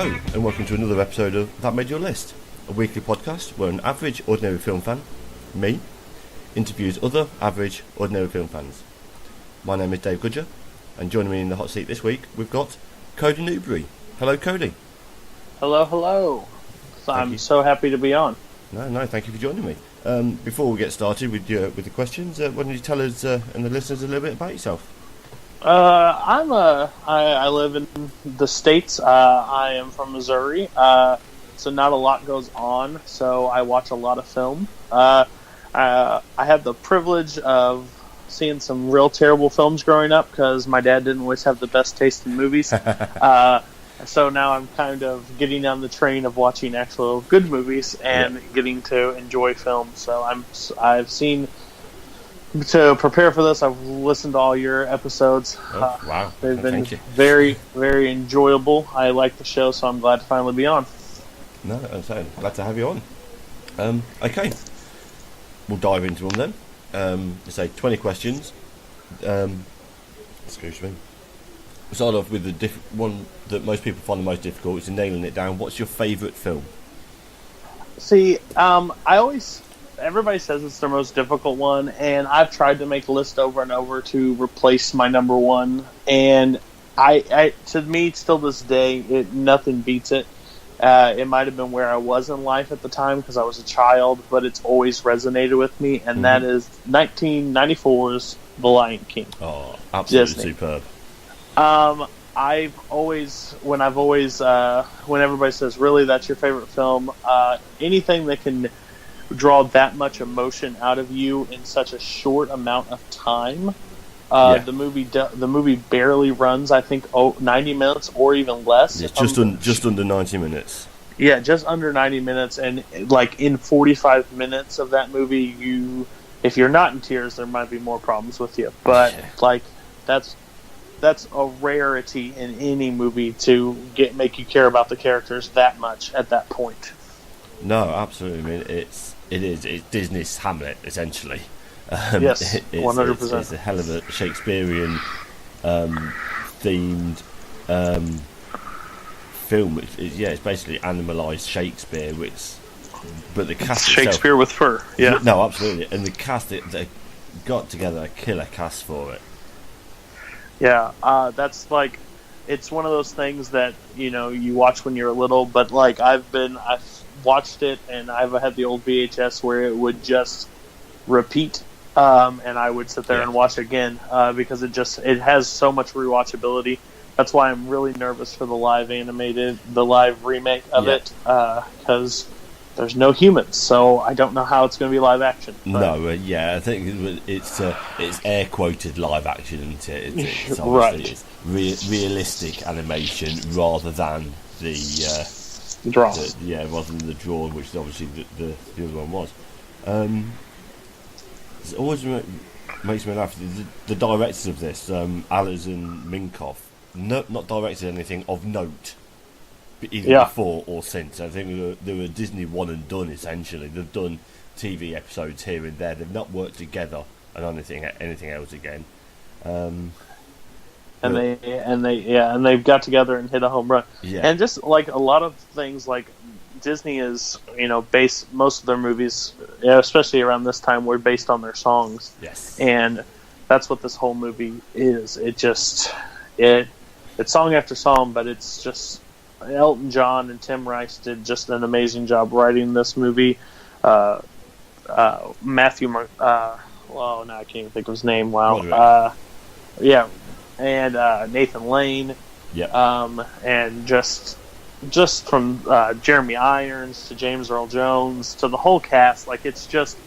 Hello, and welcome to another episode of That Made Your List, a weekly podcast where an average, ordinary film fan, me, interviews other average, ordinary film fans. My name is Dave Gudger, and joining me in the hot seat this week, we've got Cody Newberry. Hello, Cody. Hello. I'm so happy to be on. No, thank you for joining me. Before we get started with the questions, why don't you tell us and the listeners a little bit about yourself? I live in the States. I am from Missouri, so not a lot goes on, so I watch a lot of film. I had the privilege of seeing some real terrible films growing up because my dad didn't always have the best taste in movies. So now I'm kind of getting on the train of watching actual good movies and getting to enjoy film. So I've seen... To prepare for this, I've listened to all your episodes. Wow. They've been very, very enjoyable. I like the show, so I'm glad to finally be on. No, I'm so glad to have you on. Okay. We'll dive into them then. Let's say 20 questions. Excuse me. We'll start off with the one that most people find the most difficult, is nailing it down. What's your favourite film? See, everybody says it's their most difficult one, and I've tried to make a list over and over to replace my number one, and I to me, still this day, nothing beats it. It might have been where I was in life at the time because I was a child, but it's always resonated with me, and that is 1994's The Lion King. Oh, absolutely Disney. Superb. When everybody says, really, that's your favorite film, anything that can draw that much emotion out of you in such a short amount of time. The movie barely runs, I think, 90 minutes or even less. Yeah, just under 90 minutes. Yeah, just under 90 minutes, and like in 45 minutes of that movie, if you're not in tears, there might be more problems with you. But that's a rarity in any movie to make you care about the characters that much at that point. No, absolutely. I mean, it's Disney's Hamlet, essentially. Yes, 100%. It's a hell of a Shakespearean themed film. It's basically animalised Shakespeare, but the cast it's Shakespeare with fur. Yeah, no, absolutely, and the cast they got together a killer cast for it. Yeah, that's like, it's one of those things that you watch when you're little, but like I've watched it, and I've had the old VHS where it would just repeat, and I would sit there and watch again because it has so much rewatchability. That's why I'm really nervous for the live remake of it, because there's no humans, so I don't know how it's going to be live action. No, I think it's air quoted live action, isn't it? It's right. It's realistic animation rather than the draw. Rather than the draw, which is obviously the other one was. It always makes me laugh. The directors of this, Aliz and Minkoff, not directed anything of note, either before or since. I think they were Disney one and done, essentially. They've done TV episodes here and there. They've not worked together on anything else again. And they've got together and hit a home run. Yeah. And just like a lot of things, like Disney is, based most of their movies, especially around this time, were based on their songs. Yes. And that's what this whole movie is. It's song after song, but it's just Elton John and Tim Rice did just an amazing job writing this movie. Now I can't even think of his name. Wow. And Nathan Lane. Yeah. And just from Jeremy Irons to James Earl Jones to the whole cast, like, it's just,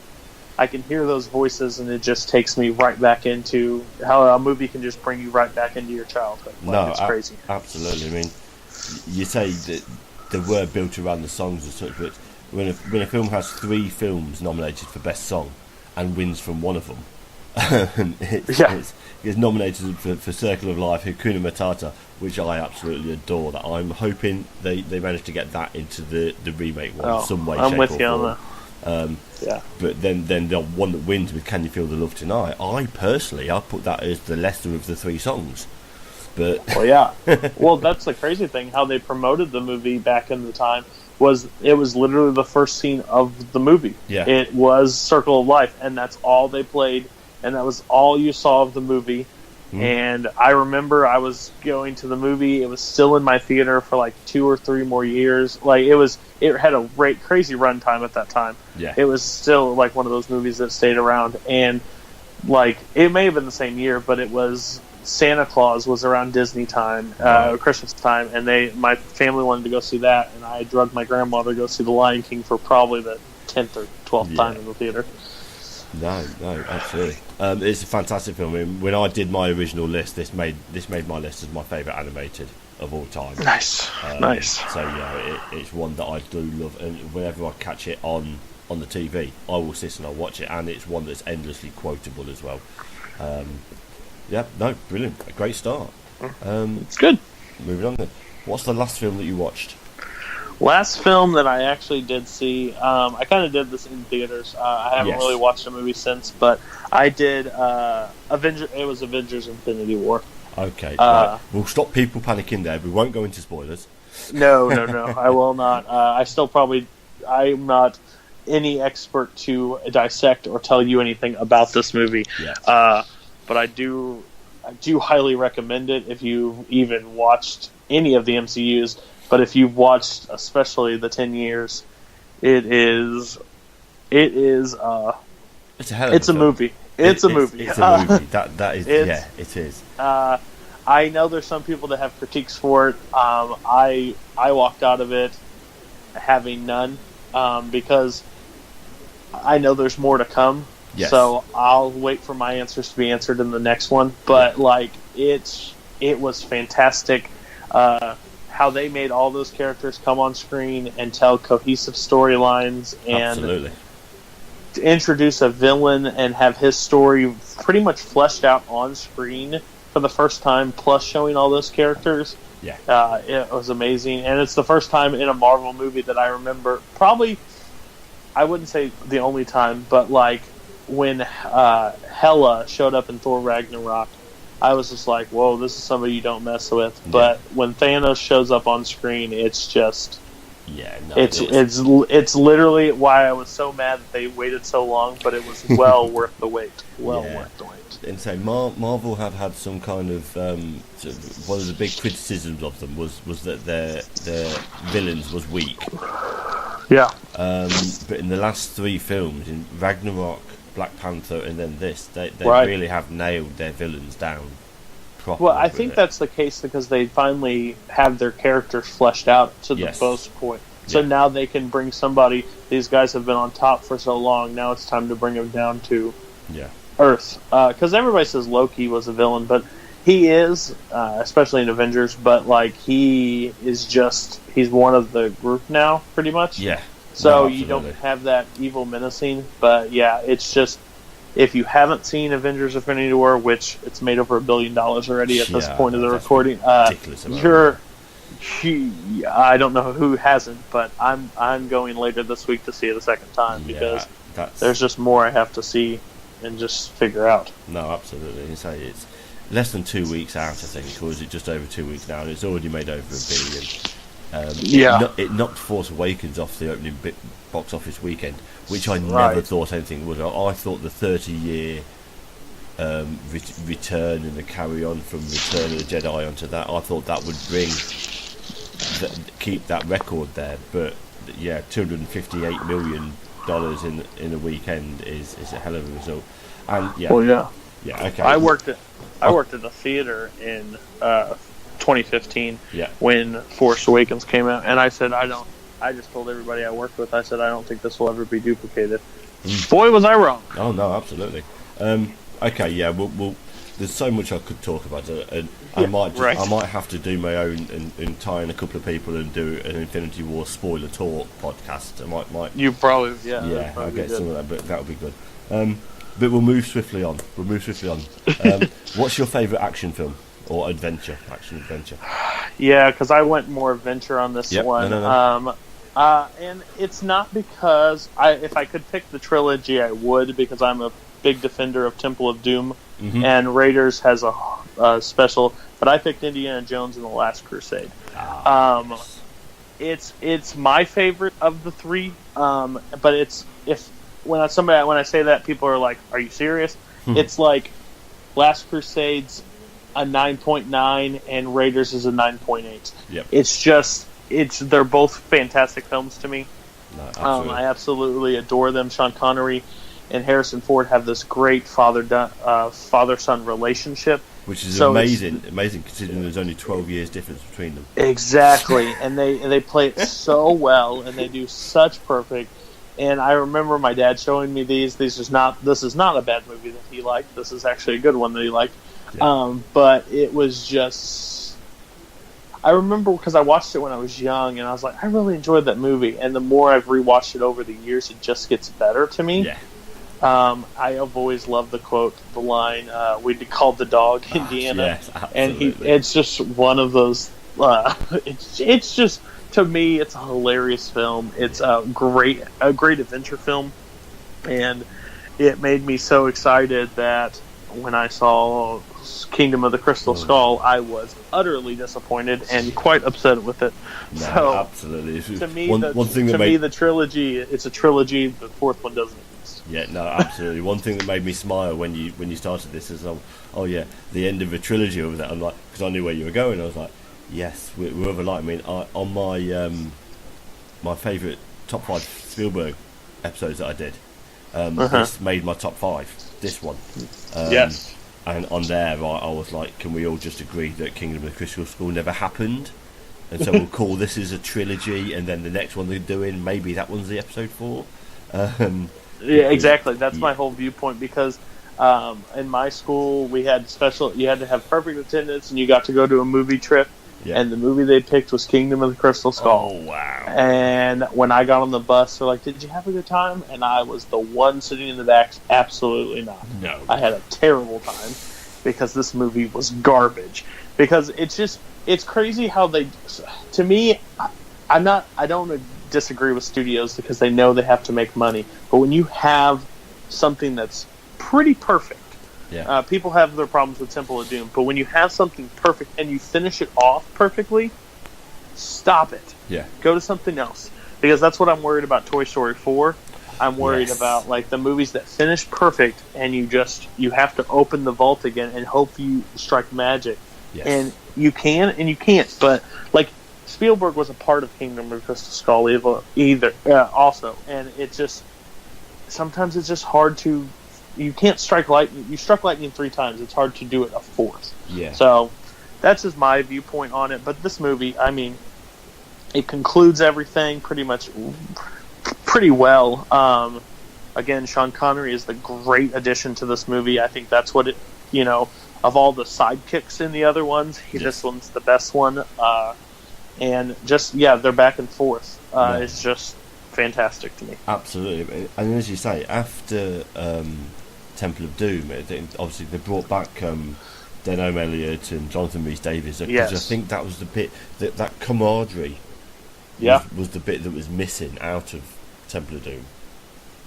I can hear those voices, and it just takes me right back into how a movie can just bring you right back into your childhood. It's crazy. Absolutely. I mean, you say that they were built around the songs and such, but when a film has 3 films nominated for Best Song and wins from one of them, it's nominated for Circle of Life, Hakuna Matata, which I absolutely adore. That I'm hoping they managed to get that into the remake one in some way, I'm shape, with or you form. on that. But then the one that wins with Can You Feel the Love Tonight, I put that as the lesser of the 3 songs. But well, yeah. Well, that's the crazy thing. How they promoted the movie back in the time was it was literally the first scene of the movie. Yeah. It was Circle of Life, and that's all they played, and that was all you saw of the movie. And I remember I was going to the movie. It was still in my theater for like 2 or 3 more years. Like it had a crazy run time at that time. Yeah. It was still like one of those movies that stayed around, and like it may have been the same year, but it was Santa Claus was around Disney time, Christmas time, and my family wanted to go see that, and I drugged my grandmother to go see The Lion King for probably the 10th or 12th time in the theater. No, absolutely. It's a fantastic film. I mean, when I did my original list, this made my list as my favourite animated of all time. Nice. So yeah, it's one that I do love, and whenever I catch it on the TV, I will sit and I'll watch it, and it's one that's endlessly quotable as well. Brilliant, a great start. It's good. Moving on then. What's the last film that you watched? Last film that I actually did see, I kind of did this in theaters. I haven't really watched a movie since, but I did Avengers Infinity War. Okay, right. We'll stop people panicking there. We won't go into spoilers. No, I will not. I'm not any expert to dissect or tell you anything about this movie. Yeah. But I do highly recommend it if you've even watched any of the MCUs. But if you've watched, especially the 10 years, it's a hell of a movie. It's a movie. It's a movie. That is, it is. I know there's some people that have critiques for it. I walked out of it having none, because I know there's more to come. Yes. So I'll wait for my answers to be answered in the next one. But it was fantastic. How they made all those characters come on screen and tell cohesive storylines, and absolutely to introduce a villain and have his story pretty much fleshed out on screen for the first time, plus showing all those characters. Yeah, it was amazing, and it's the first time in a Marvel movie that I remember. Probably, I wouldn't say the only time, but like when Hela showed up in Thor Ragnarok, I was just like, whoa, this is somebody you don't mess with. Yeah. But when Thanos shows up on screen, it's just... Yeah, no, it's literally why I was so mad that they waited so long, but it was well worth the wait. Worth the wait. And so Marvel have had some kind of... one of the big criticisms of them was that their villains was weak. Yeah. But in the last 3 films, in Ragnarok, Black Panther, and then this, they really have nailed their villains down properly. Well, I think that's the case because they finally have their characters fleshed out to the most point. So now they can bring somebody. These guys have been on top for so long. Now it's time to bring them down to Earth. Because everybody says Loki was a villain, but he is, especially in Avengers. But like he's one of the group now, pretty much. Yeah. So you don't have that evil menacing, but yeah, it's just if you haven't seen Avengers Infinity War, which it's made over $1 billion already at this point of the recording, I don't know who hasn't, but I'm going later this week to see it a second time because there's just more I have to see and just figure out. No, absolutely. It's less than 2 weeks out, I think, or is it just over 2 weeks now? And it's already made over $1 billion. It knocked Force Awakens off the opening box office weekend, which I never thought anything would. I thought the 30-year return and the carry on from Return of the Jedi onto that, I thought that would keep that record there. But yeah, $258 million in a weekend is a hell of a result. And okay. I worked at a theater in 2015 when Force Awakens came out, and I said I just told everybody I worked with, I said I don't think this will ever be duplicated. Boy, was I wrong. Oh no, absolutely. Okay, yeah, we'll there's so much I could talk about, and I might have to do my own and tie in a couple of people and do an Infinity War spoiler talk podcast. I might. You probably I'll get some of that, but that'll be good. But we'll move swiftly on. What's your favourite action film or action adventure? Yeah, because I went more adventure on this one. No. And it's not because if I could pick the trilogy, I would, because I'm a big defender of Temple of Doom, and Raiders has a special, but I picked Indiana Jones and the Last Crusade. It's my favorite of the three, but when I say that, people are like, "Are you serious?" It's like Last Crusade's a 9.9 and Raiders is a 9.8. Yep. They're both fantastic films to me. No, absolutely. I absolutely adore them. Sean Connery and Harrison Ford have this great father-son relationship. Which is amazing considering there's only 12 years difference between them. Exactly, and they play it so well, and they do such perfect. And I remember my dad showing me these. This is not a bad movie that he liked. This is actually a good one that he liked. Yeah. But it was just, I remember because I watched it when I was young, and I was like, I really enjoyed that movie. And the more I've rewatched it over the years, it just gets better to me. Yeah. I have always loved the line, we called the dog Indiana. Yes, absolutely. And it's just one of those, it's just, to me, it's a hilarious film. It's a great adventure film. And it made me so excited that when I saw Kingdom of the Crystal Skull, I was utterly disappointed and quite upset with it. No, so, absolutely. To me, the trilogy, it's a trilogy. The fourth one doesn't exist. Yeah, no, absolutely. One thing that made me smile when you started this is, oh yeah, the end of a trilogy over that. I'm like, because I knew where you were going. I was like, yes, we're overlike. I mean, on my my favourite top 5 Spielberg episodes that I did, this made my top 5. This one, yes. And on there, I was like, can we all just agree that Kingdom of the Crystal Skull never happened? And so we'll call this as a trilogy, and then the next one they're doing, maybe that one's the episode 4. Yeah, exactly. That's my whole viewpoint, because in my school we had you had to have perfect attendance, and you got to go to a movie trip. Yeah. And the movie they picked was Kingdom of the Crystal Skull. Oh, wow. And when I got on the bus, they're like, did you have a good time? And I was the one sitting in the back. Absolutely not. No. I had a terrible time because this movie was garbage. Because it's crazy how to me, I don't disagree with studios because they know they have to make money. But when you have something that's pretty perfect, yeah. People have their problems with Temple of Doom, but when you have something perfect and you finish it off perfectly, stop it. Yeah. Go to something else. Because that's what I'm worried about Toy Story 4. I'm worried about like the movies that finish perfect and you have to open the vault again and hope you strike magic. Yes. And you can and you can't. But like Spielberg was a part of Kingdom of the Crystal Skull also. And sometimes it's just hard to. You can't strike lightning. You struck lightning 3 times. It's hard to do it a 4th. Yeah. So that's just my viewpoint on it. But this movie, I mean, it concludes everything pretty well. Again, Sean Connery is the great addition to this movie. I think that's what of all the sidekicks in the other ones, this one's the best one. And they're back and forth. It's just fantastic to me. Absolutely. And as you say, after Temple of Doom, obviously they brought back Denholm Elliott and Jonathan Rhys-Davies, because I think that was the bit that camaraderie was the bit that was missing out of Temple of Doom.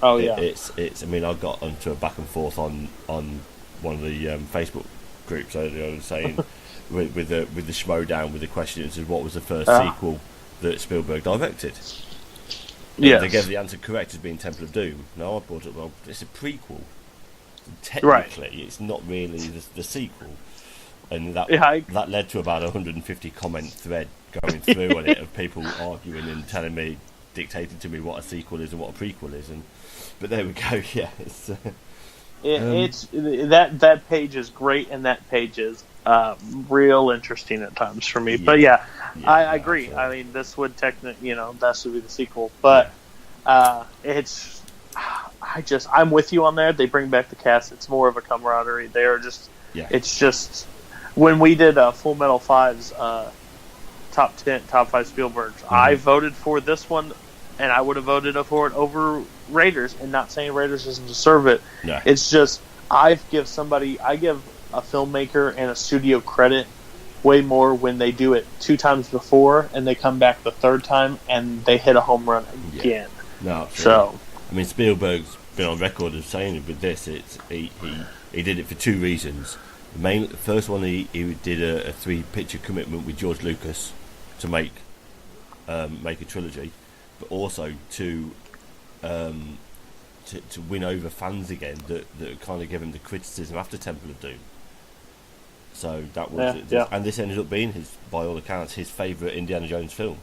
Oh yeah, it's. I mean, I got onto a back and forth on one of the Facebook groups. I was saying with the Schmodown with the questions of what was the first sequel that Spielberg directed. Yes. They gave the answer correct as being Temple of Doom. No, I brought it, well, it's a prequel. Technically, it's not really the sequel. And that led to about a 150 comment thread going through on it of people arguing and telling me, dictating to me what a sequel is and what a prequel is. But there we go, yeah. It's that page is great, and that page is real interesting at times for me. Yeah. But I agree. Absolutely. I mean, this would technically, that should be the sequel. But I'm with you on that. They bring back the cast. It's more of a camaraderie. They are just. Yeah. It's just when we did Full Metal 5's top 5 Spielbergs. Mm-hmm. I voted for this one, and I would have voted for it over Raiders. And not saying Raiders doesn't deserve it. No. It's just I give a filmmaker and a studio credit way more when they do it 2 times before and they come back the 3rd time and they hit a home run again. No, so I mean, Spielberg's been on record of saying with this, he did it for 2 reasons. The first one, he did a 3-picture commitment with George Lucas to make a trilogy, but also to win over fans again that kind of gave him the criticism after Temple of Doom. So that was and this ended up being by all accounts, his favourite Indiana Jones film.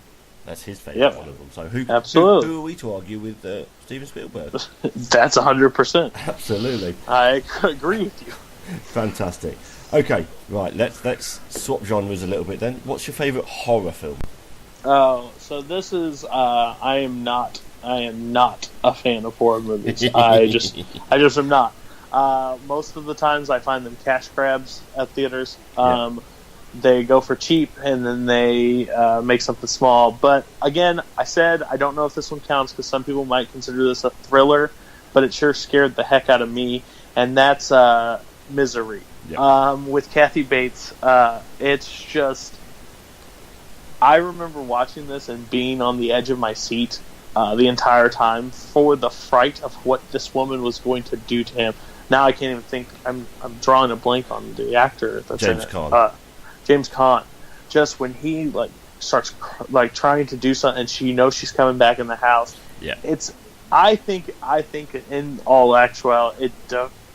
That's his favourite one of them. So who are we to argue with Steven Spielberg? That's 100%. Absolutely, I agree with you. Fantastic. Okay, right. Let's swap genres a little bit then. What's your favourite horror film? Oh, so this is I am not a fan of horror movies. I just am not. Most of the times I find them cash grabs at theaters. They go for cheap and then they make something small. But again, I don't know if this one counts because some people might consider this a thriller, but it sure scared the heck out of me, and that's Misery. With Kathy Bates. It's just, I remember watching this and being on the edge of my seat the entire time for the fright of what this woman was going to do to him. Now I can't even think. I'm drawing a blank on the actor that's James in it. Caan. James Caan. Just when he starts trying to do something, and she knows she's coming back in the house. Yeah. I think in all actuality, it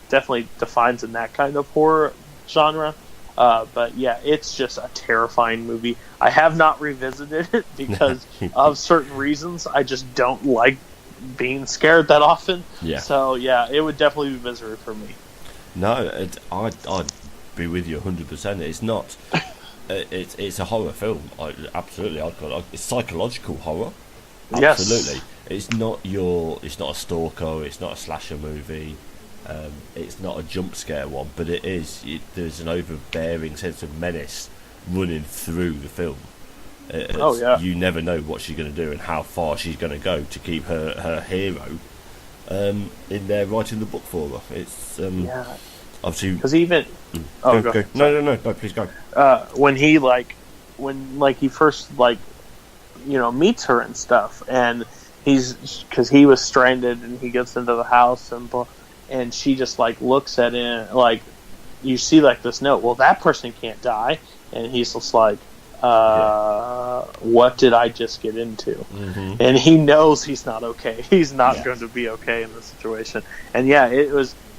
definitely defines in that kind of horror genre. But yeah, it's just a terrifying movie. I have not revisited it because of certain reasons. I just don't like being scared that often. Yeah. So yeah, it would definitely be Misery for me. No, I'd be with you 100%. It's not. It's a horror film. Absolutely, I'd call it. It's psychological horror. Absolutely. Yes. It's not a stalker. It's not a slasher movie. It's not a jump scare one, but there's an overbearing sense of menace running through the film. You never know what she's going to do and how far she's going to go to keep her hero in there writing the book for her. It's obviously because even go. No, please go. When he he first meets her and stuff, and because he was stranded and he gets into the house and she just looks at him you see this note. Well, that person can't die, and he's just what did I just get into? Mm-hmm. And he knows he's not okay. He's not going to be okay in this situation. And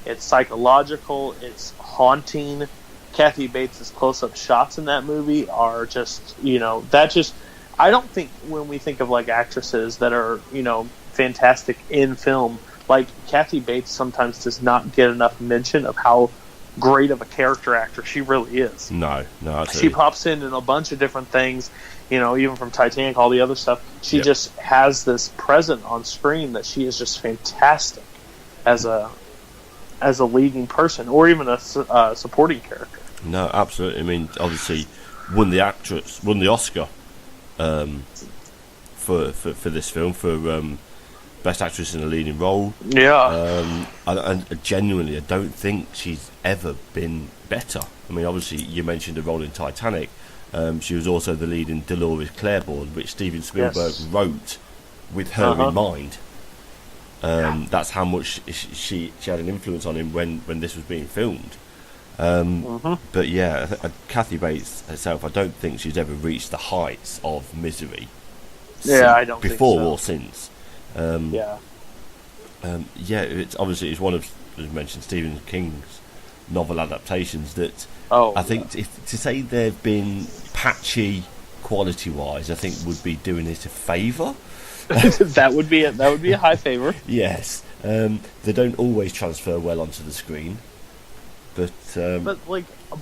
it's psychological. It's haunting. Kathy Bates' close-up shots in that movie are just, I don't think when we think of actresses that are, fantastic in film, Kathy Bates sometimes does not get enough mention of how great of a character actor she really is. No, absolutely. She pops in a bunch of different things, even from Titanic, all the other stuff. She just has this presence on screen that she is just fantastic as a leading person, or even a supporting character. No, absolutely. I mean, obviously, won the Oscar for this film for Best Actress in a Leading Role. Yeah. And genuinely, I don't think she's ever been better. I mean, obviously, you mentioned the role in Titanic. She was also the lead in Dolores Claiborne, which Steven Spielberg wrote with her in mind. That's how much she had an influence on him when this was being filmed. But yeah, Kathy Bates herself, I don't think she's ever reached the heights of Misery. I don't before think so. Or since. It's one of, as you mentioned, Stephen King's novel adaptations that I think to say they've been patchy quality-wise, I think would be doing it a favour. that would be a high favor. Yes, they don't always transfer well onto the screen, but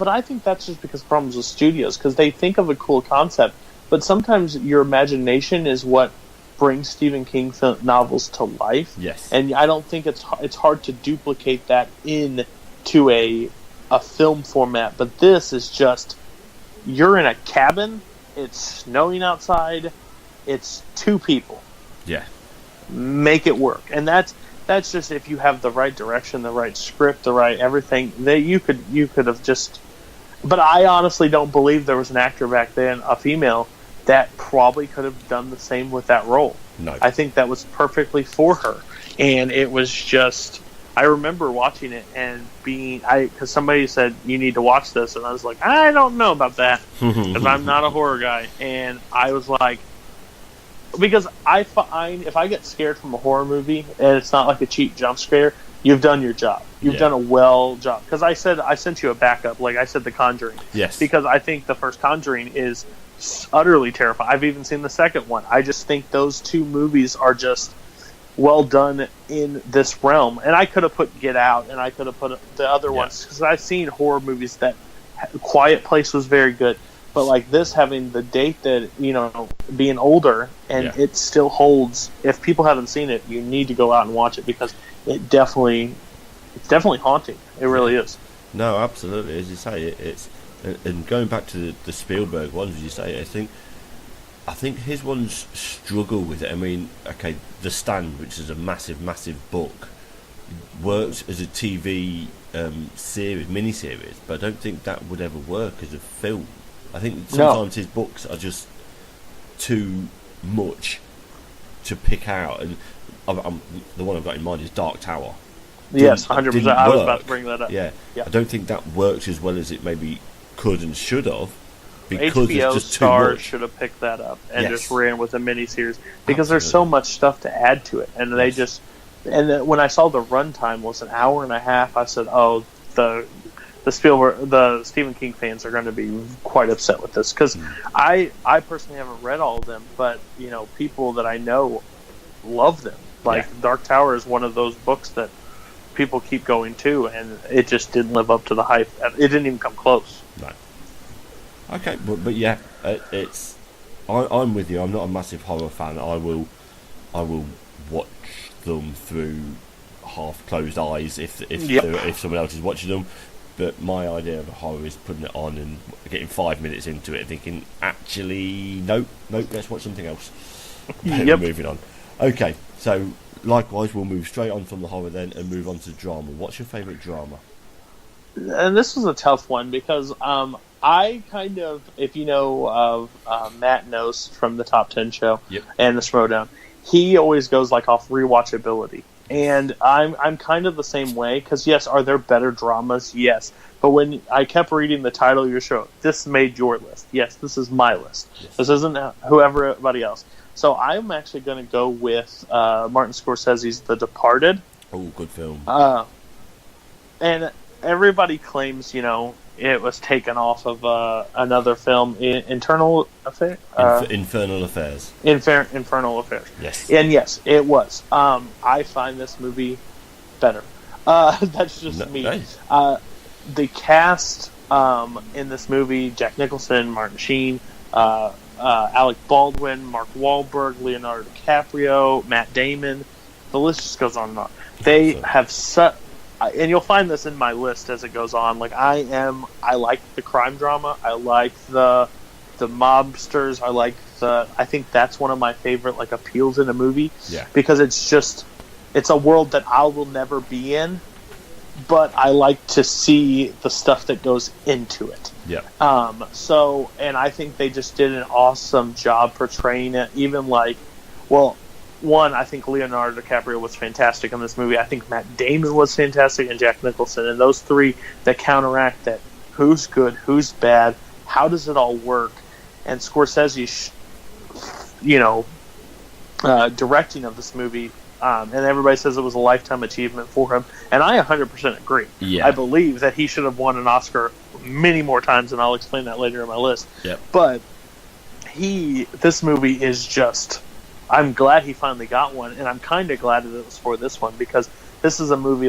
I think that's just because of problems with studios, because they think of a cool concept, but sometimes your imagination is what brings Stephen King novels to life. Yes, and I don't think it's hard to duplicate that into a film format. But this is just, you're in a cabin, it's snowing outside, it's two people. Yeah, make it work, and that's just if you have the right direction, the right script, the right everything. That you could have just. But I honestly don't believe there was an actor back then, a female, that probably could have done the same with that role. No, I think that was perfectly for her, and it was just. I remember watching it and because somebody said you need to watch this, and I was like, I don't know about that because I'm not a horror guy, and I was like, because I find if I get scared from a horror movie and it's not like a cheap jump scare, you've done your job. You've done a well job. Because I sent you a backup, like I said, The Conjuring. Yes. Because I think the first Conjuring is utterly terrifying. I've even seen the second one. I just think those two movies are just well done in this realm. And I could have put Get Out, and I could have put the other ones, because I've seen horror movies that Quiet Place was very good. But like this, having the date that, being older, and it still holds. If people haven't seen it, you need to go out and watch it, because it's definitely haunting. It really is. No, absolutely. As you say, it's and going back to the Spielberg ones, as you say, I think his ones struggle with it. I mean, okay, The Stand, which is a massive, massive book, works as a TV miniseries, but I don't think that would ever work as a film. I think sometimes his books are just too much to pick out, and the one I've got in mind is Dark Tower. Yes, 100%. I was about to bring that up. Yeah, I don't think that works as well as it maybe could and should have, because HBO it's just Stars too much. should have picked that up and just ran with a miniseries, because there's so much stuff to add to it, and they just. And when I saw the runtime was an hour and a half, I said, "Oh, the Stephen King fans are going to be quite upset with this," because I personally haven't read all of them, but people that I know love them. Like Dark Tower is one of those books that people keep going to, and it just didn't live up to the hype. It didn't even come close. No. Okay, but yeah, I'm with you. I'm not a massive horror fan. I will watch them through half closed eyes if someone else is watching them. But my idea of a horror is putting it on and getting 5 minutes into it and thinking, actually, nope, let's watch something else. Moving on. Okay, so likewise, we'll move straight on from the horror then and move on to drama. What's your favourite drama? And this was a tough one, because I kind of, if you know of Matt Nose from the Top 10 show and the Schmodown, he always goes like off rewatchability. And I'm kind of the same way, because yes, are there better dramas? Yes. But when I kept reading the title of your show, this made your list. Yes, this is my list. Yes. This isn't everybody else. So I'm actually going to go with Martin Scorsese's The Departed. Oh, good film. And everybody claims, it was taken off of another film, Infernal Affairs. Infernal Affairs. Infernal Affairs. Yes. And yes, it was. I find this movie better. That's just me. Nice. The cast in this movie: Jack Nicholson, Martin Sheen, Alec Baldwin, Mark Wahlberg, Leonardo DiCaprio, Matt Damon. The list just goes on and on. They have such. And you'll find this in my list as it goes on. Like I like the crime drama. I like the mobsters. I think that's one of my favorite appeals in a movie. Yeah. Because it's a world that I will never be in, but I like to see the stuff that goes into it. Yeah. And I think they just did an awesome job portraying it. Even one, I think Leonardo DiCaprio was fantastic in this movie. I think Matt Damon was fantastic, and Jack Nicholson. And those three that counteract that, who's good, who's bad, how does it all work? And Scorsese's, directing of this movie, and everybody says it was a lifetime achievement for him. And I 100% agree. Yeah. I believe that he should have won an Oscar many more times, and I'll explain that later in my list. Yep. But this movie is just... I'm glad he finally got one, and I'm kind of glad that it was for this one, because this is a movie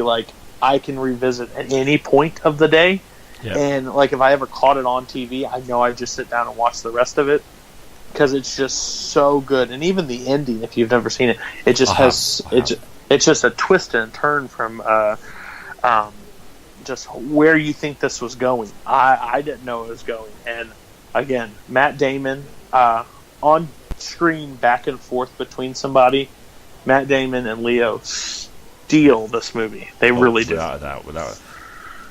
I can revisit at any point of the day. Yep. And if I ever caught it on TV, I know I'd just sit down and watch the rest of it, because it's just so good. And even the ending, if you've never seen it, it just it's just a twist and turn from just where you think this was going. I didn't know it was going. And again, Matt Damon on screen back and forth between somebody. Matt Damon and Leo steal this movie. They really do. Without a doubt.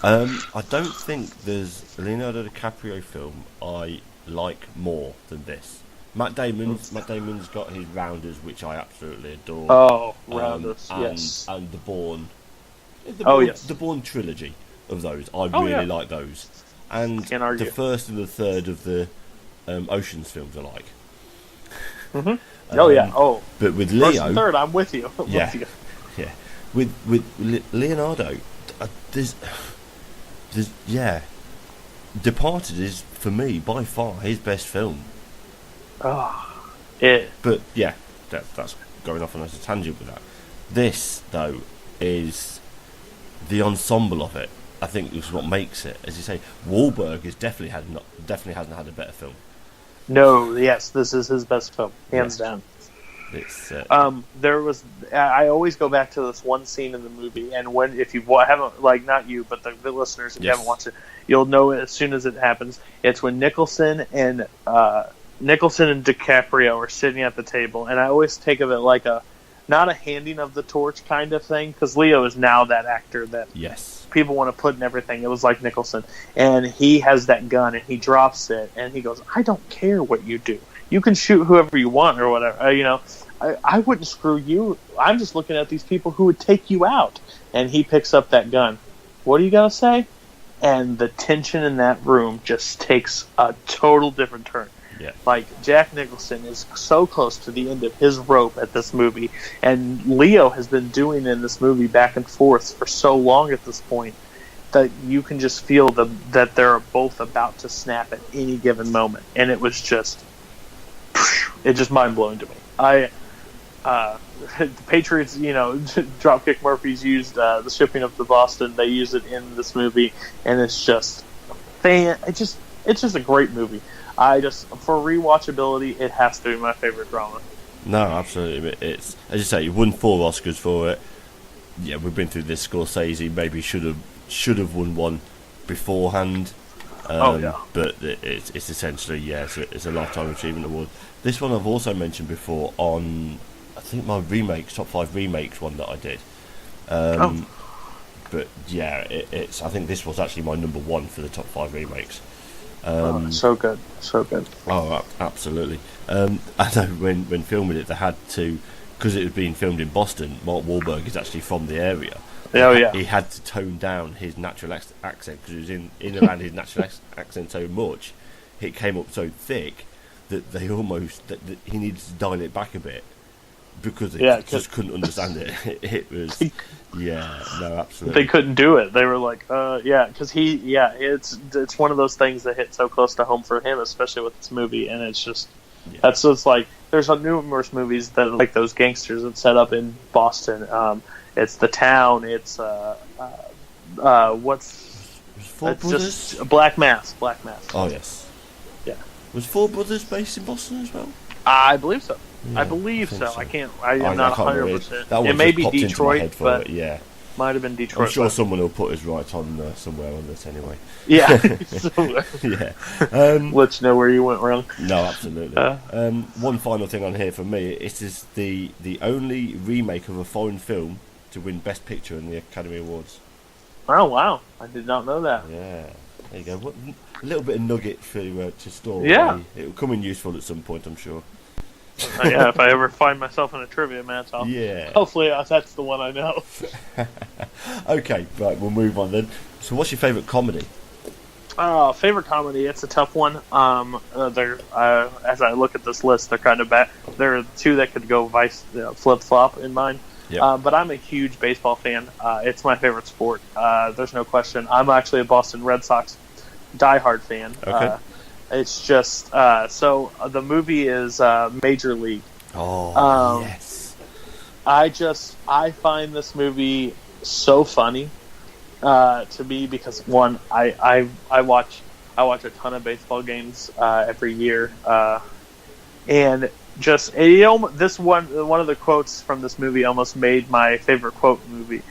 I don't think there's a Leonardo DiCaprio film I like more than this. Matt Damon's got his Rounders, which I absolutely adore. Oh, Rounders, yes. And The Bourne The Bourne trilogy of those, I really like those. And the first and the third of the Ocean's films I like. Mm-hmm. But with Leo, first and third, I'm with you. With Leonardo, there's Departed is for me by far his best film. But yeah, that's going off on a tangent with that. This though is the ensemble of it. I think is what makes it. As you say, Wahlberg is definitely hasn't had a better film. No, yes, this is his best film, hands down. It's I always go back to this one scene in the movie, and if you haven't, like, not you, but the listeners, if you haven't watched it, you'll know it as soon as it happens. It's when Nicholson and DiCaprio are sitting at the table, and I always take of it like not a handing of the torch kind of thing, because Leo is now that actor that people want to put in everything. It was like Nicholson, and he has that gun, and he drops it, and he goes, "I don't care what you do. You can shoot whoever you want or whatever. I wouldn't screw you. I'm just looking at these people who would take you out." And he picks up that gun. What do you got to say? And the tension in that room just takes a total different turn. Yeah. Like, Jack Nicholson is so close to the end of his rope at this movie, and Leo has been doing in this movie back and forth for so long at this point that you can just feel that they're both about to snap at any given moment. And it was just mind-blowing to me. The Patriots, Dropkick Murphys used the shipping up to Boston. They use it in this movie, and it's just it's just a great movie. For rewatchability, it has to be my favorite drama. No, absolutely. It's, as you say, you won 4 Oscars for it. Yeah, we've been through this. Scorsese maybe should have won one beforehand. But it's essentially, it's a Lifetime Achievement Award. This one I've also mentioned before on, I think, my remakes, top 5 remakes one that I did. But yeah, it's. I think this was actually my number 1 for the top 5 remakes. So good. Oh, absolutely. I know when filming it, they had to, because it was being filmed in Boston. Mark Wahlberg is actually from the area. He had to tone down his natural accent, because he was in around his natural accent so much, it came up so thick that they almost that he needed to dial it back a bit, because they just couldn't understand it. It was, absolutely. They couldn't do it. They were like, because it's one of those things that hit so close to home for him, especially with this movie, and it's just that's what's like. There's numerous movies that are like those gangsters that set up in Boston. It's The Town. It's Four Brothers? Just Black Mass. Oh yes. Yeah. Was Four Brothers based in Boston as well? I believe so. Yeah, I believe so. I I'm not 100%. It may be Detroit, but might have been Detroit. I'm sure someone will put us right on somewhere on this anyway. Yeah. Let you know where you went wrong. No, absolutely. One final thing on here for me. It is the only remake of a foreign film to win Best Picture in the Academy Awards. Oh wow! I did not know that. Yeah, there you go. A little bit of nugget to store. Yeah, it will come in useful at some point, I'm sure. If I ever find myself in a trivia match, hopefully that's the one I know. Okay, right, we'll move on then. So, what's your favourite comedy? Favorite comedy? It's a tough one. As I look at this list, they're kind of bad. There are 2 that could go flip flop in mine. Yep. But I'm a huge baseball fan. It's my favorite sport. There's no question. I'm actually a Boston Red Sox diehard fan. Okay. It's just so the movie is Major League. Oh, yes. I find this movie so funny to me, because one, I watch a ton of baseball games every year, and just one of the quotes from this movie almost made my favorite quote movie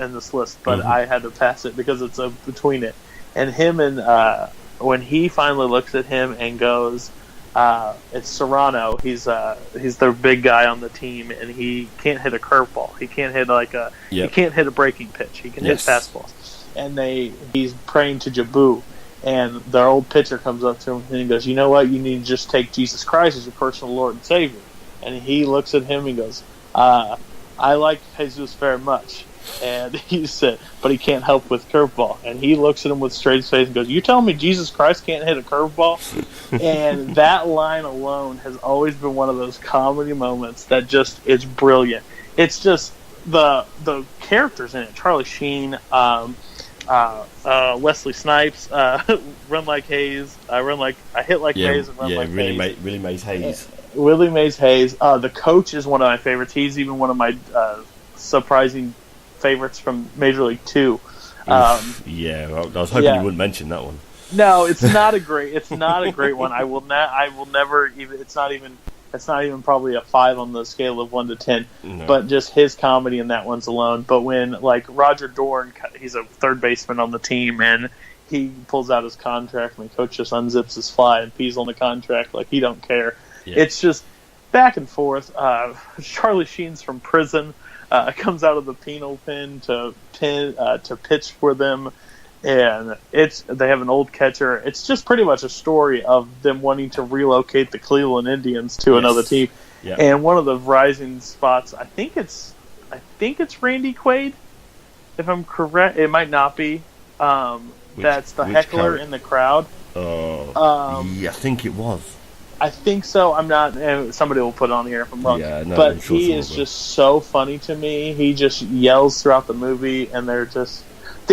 in this list, but I had to pass it because it's between it and him and. When he finally looks at him and goes, it's Serrano. He's the big guy on the team, and he can't hit a curveball. He can't hit he can't hit a breaking pitch. He can hit fastballs. And he's praying to Jabu, and their old pitcher comes up to him and he goes, "You know what? You need to just take Jesus Christ as your personal Lord and Savior." And he looks at him and goes, "I like Jesus very much." And he said, but he can't help with curveball. And he looks at him with straight face and goes, "You telling me Jesus Christ can't hit a curveball?" And that line alone has always been one of those comedy moments that just is brilliant. It's just the characters in it. Charlie Sheen, Wesley Snipes, Run Like Hayes, I hit like Hayes and run like Hayes. Willie Mays Hayes. Willie Mays Hayes. The coach is one of my favorites. He's even one of my surprising favorites from Major League 2. I was hoping you wouldn't mention that one. No, it's not a great one. I will never even. It's not even probably a 5 on the scale of 1 to 10. No. But just his comedy in that one's alone. But when Roger Dorn, he's a third baseman on the team, and he pulls out his contract, and the coach just unzips his fly and pees on the contract like he don't care. Yeah. It's just back and forth. Charlie Sheen's from prison. Comes out of the penal pen to pitch for them, and they have an old catcher. It's just pretty much a story of them wanting to relocate the Cleveland Indians to another team. Yep. And one of the rising spots, I think it's Randy Quaid, if I'm correct. It might not be. That's the heckler in the crowd. I think it was. I think so. I'm not. Somebody will put it on here if I'm wrong. Yeah, no, but he is just so funny to me. He just yells throughout the movie, and they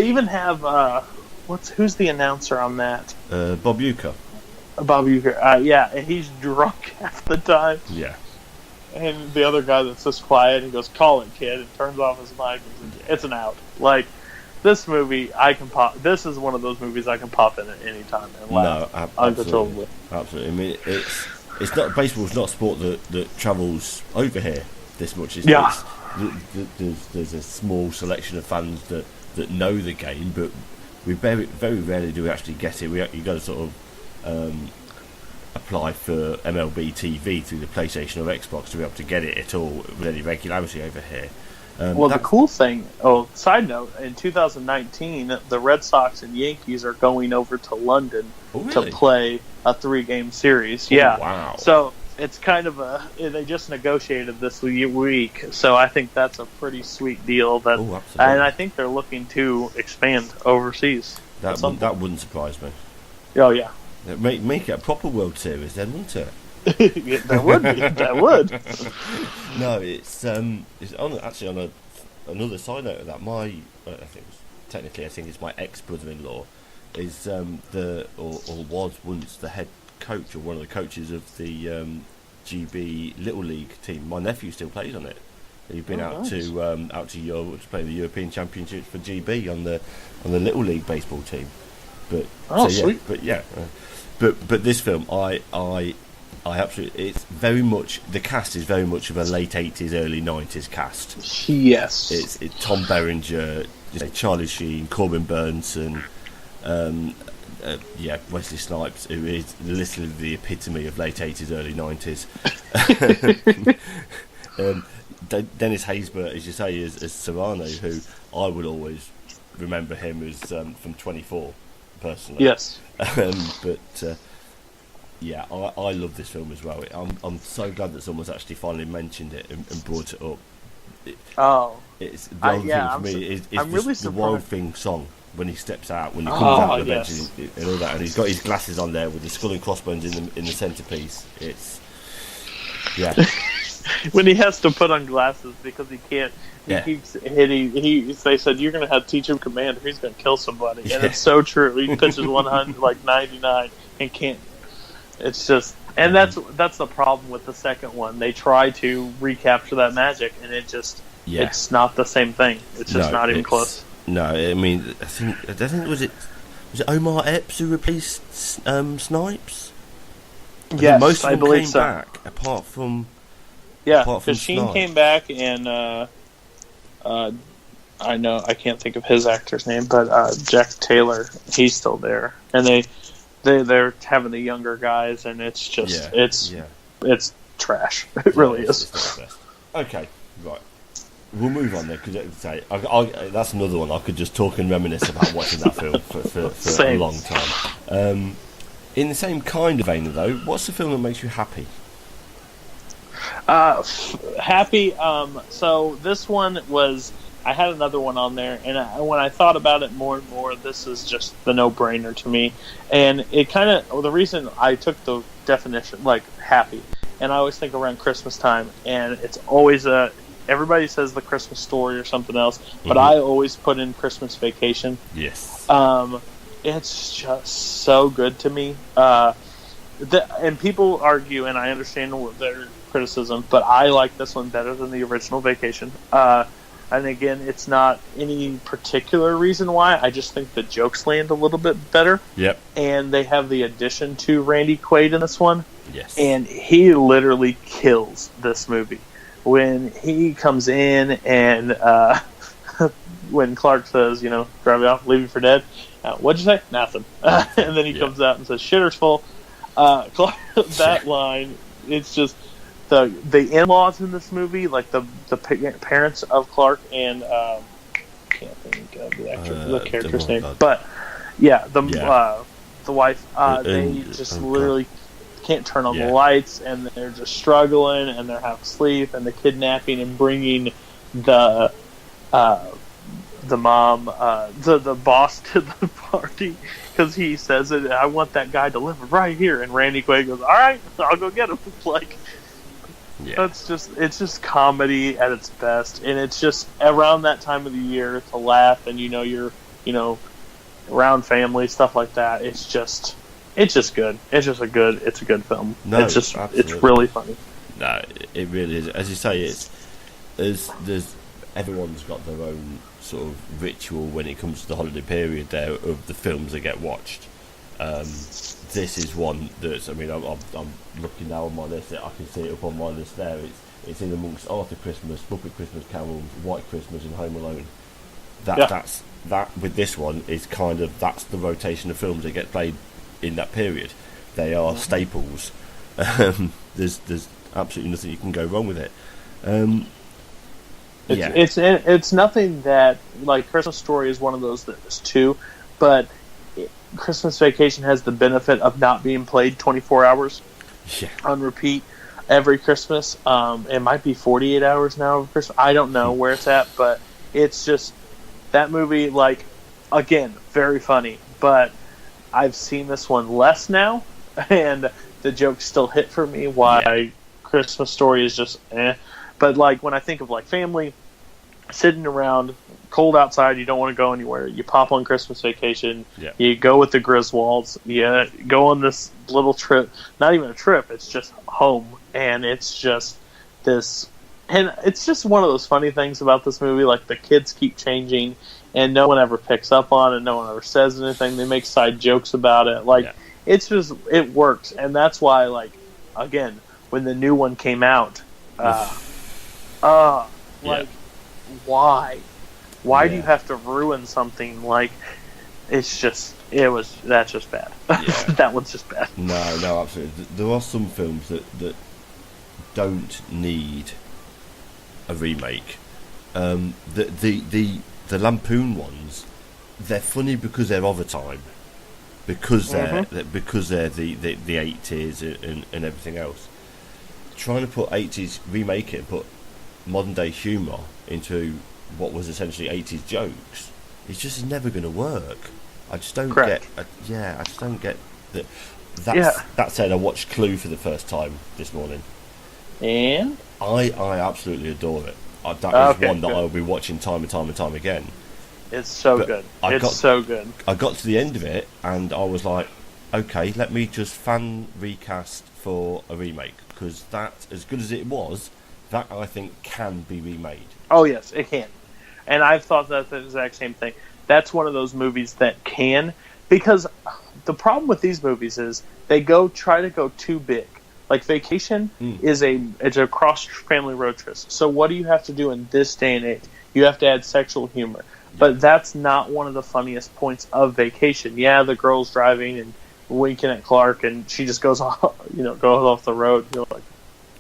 even have who's the announcer on that? Bob Uecker. Bob Uecker. Yeah, and he's drunk half the time. Yeah. And the other guy that's just quiet, he goes, "Call it, kid," and turns off his mic. It's an out. This movie, this is one of those movies I can pop in at any time and laugh. No, absolutely. Absolutely. I mean, it's not baseball's not a sport that travels over here this much. There's a small selection of fans that know the game, but we very, very rarely do we actually get it. You got to sort of apply for MLB TV through the PlayStation or Xbox to be able to get it at all with any regularity over here. The cool thing, side note, in 2019, the Red Sox and Yankees are going over to London to play a 3-game series. Wow. So it's kind of they just negotiated this week, so I think that's a pretty sweet deal. And I think they're looking to expand overseas. That wouldn't surprise me. Oh, yeah. Make it a proper World Series then, wouldn't it? That would be. That would. No, it's actually on another side note of that. I think it's my ex-brother-in-law is was once the head coach or one of the coaches of the GB Little League team. My nephew still plays on it. He's been out to Europe to play the European Championships for GB on the Little League baseball team. But sweet. But this film, I absolutely. It's very much the cast is very much of a late 80s, early 90s cast. Yes, it's Tom Berenger, Charlie Sheen, Corbin Burnson, Wesley Snipes, who is literally the epitome of late 80s, early 90s. Dennis Haysbert, as you say, as Serrano, who I would always remember him as from 24, personally. Yes, I love this film as well. I'm so glad that someone's actually finally mentioned it and brought it up. It's the other thing for me is really the Wild Thing song when he steps out, when he comes out of the bench and all that, and he's got his glasses on there with the skull and crossbones in the centerpiece. It's when he has to put on glasses because he can't. He keeps hitting. They said you're going to have to teach him command, or he's going to kill somebody, and it's so true. He pitches 100 99 and can't. It's just, and that's the problem with the second one. They try to recapture that magic, and it's not the same thing. It's just not even close. No, I mean, I think was it Omar Epps who replaced Snipes? Yes, most of them believe came so. back, apart from Sheen came back, and I know I can't think of his actor's name, but Jack Taylor, he's still there, and they're having the younger guys, and it's just it's trash. It really is. It's not the best. Okay, right. We'll move on there because that's another one I could just talk and reminisce about watching that film for a long time. In the same kind of vein, though, what's the film that makes you happy? Happy. So this one was I had another one on there, and when I thought about it more and more, this is just the no-brainer to me. And it kind of, the reason I took the definition, like, happy, and I always think around Christmas time, and it's always everybody says The Christmas Story or something else, but I always put in Christmas Vacation. Yes. It's just so good to me. And people argue, and I understand their criticism, but I like this one better than the original Vacation. And again, it's not any particular reason why. I just think the jokes land a little bit better. Yep. And they have the addition to Randy Quaid in this one. Yes. And he literally kills this movie. When he comes in and when Clark says, drive me off, leave me for dead. What'd you say? Nothing. And then he comes out and says, shitter's full. Clark, that line, it's just... The in-laws in this movie, like the parents of Clark and can't think of the character's name, but the wife, they just literally can't turn on the lights, and they're just struggling, and they're half asleep, and the kidnapping and bringing the mom, the boss to the party. Because he says it, I want that guy delivered right here, and Randy Quaid goes, "All right, I'll go get him." Like. Yeah. It's just comedy at its best, and it's just around that time of the year to laugh, and you're around family, stuff like that. It's just good. It's a good film. No, it's really funny. No, it really is. As you say, there's everyone's got their own sort of ritual when it comes to the holiday period there of the films that get watched. This is one that's, I'm looking now on my list, I can see it up on my list there. It's in amongst Arthur Christmas, Muppet Christmas Carols, White Christmas and Home Alone. That's with this one is kind of, that's the rotation of films that get played in that period. They are staples. There's absolutely nothing you can go wrong with it. It's nothing that, like, Christmas Story is one of those that is too, but Christmas Vacation has the benefit of not being played 24 hours on repeat every Christmas. It might be 48 hours now of Christmas. I don't know where it's at, but it's just that movie, like, again, very funny, but I've seen this one less now, and the jokes still hit for me why Christmas Story is just But, like, when I think of, like, family sitting around, cold outside, you don't want to go anywhere, you pop on Christmas Vacation, you go with the Griswolds, you go on this little trip, not even a trip, it's just home, and it's just this, and it's just one of those funny things about this movie, like, the kids keep changing, and no one ever picks up on it, no one ever says anything, they make side jokes about it, like, it's just, it works, and that's why, like, again, when the new one came out, why? Why do you have to ruin something? Like, that's just bad. That one's just bad. No, absolutely. There are some films that don't need a remake. The Lampoon ones, they're funny because they're of a time, because they're the 80s and everything else. Trying to put 80s, remake it and put modern day humour into what was essentially 80s jokes, it's just never going to work. I just don't get. I just don't get that. That said, I watched Clue for the first time this morning, and I absolutely adore it. That is one that I'll be watching time and time again. It's so good. So good. I got to the end of it, and I was like, okay, let me just fan recast for a remake, because that, as good as it was, that I think can be remade. Oh yes, it can. And I've thought that the exact same thing. That's one of those movies that can, because the problem with these movies is they try to go too big. Like Vacation it's a cross family road trip. So what do you have to do in this day and age? You have to add sexual humor. But that's not one of the funniest points of Vacation. Yeah, the girl's driving and winking at Clark, and she just goes off, goes off the road.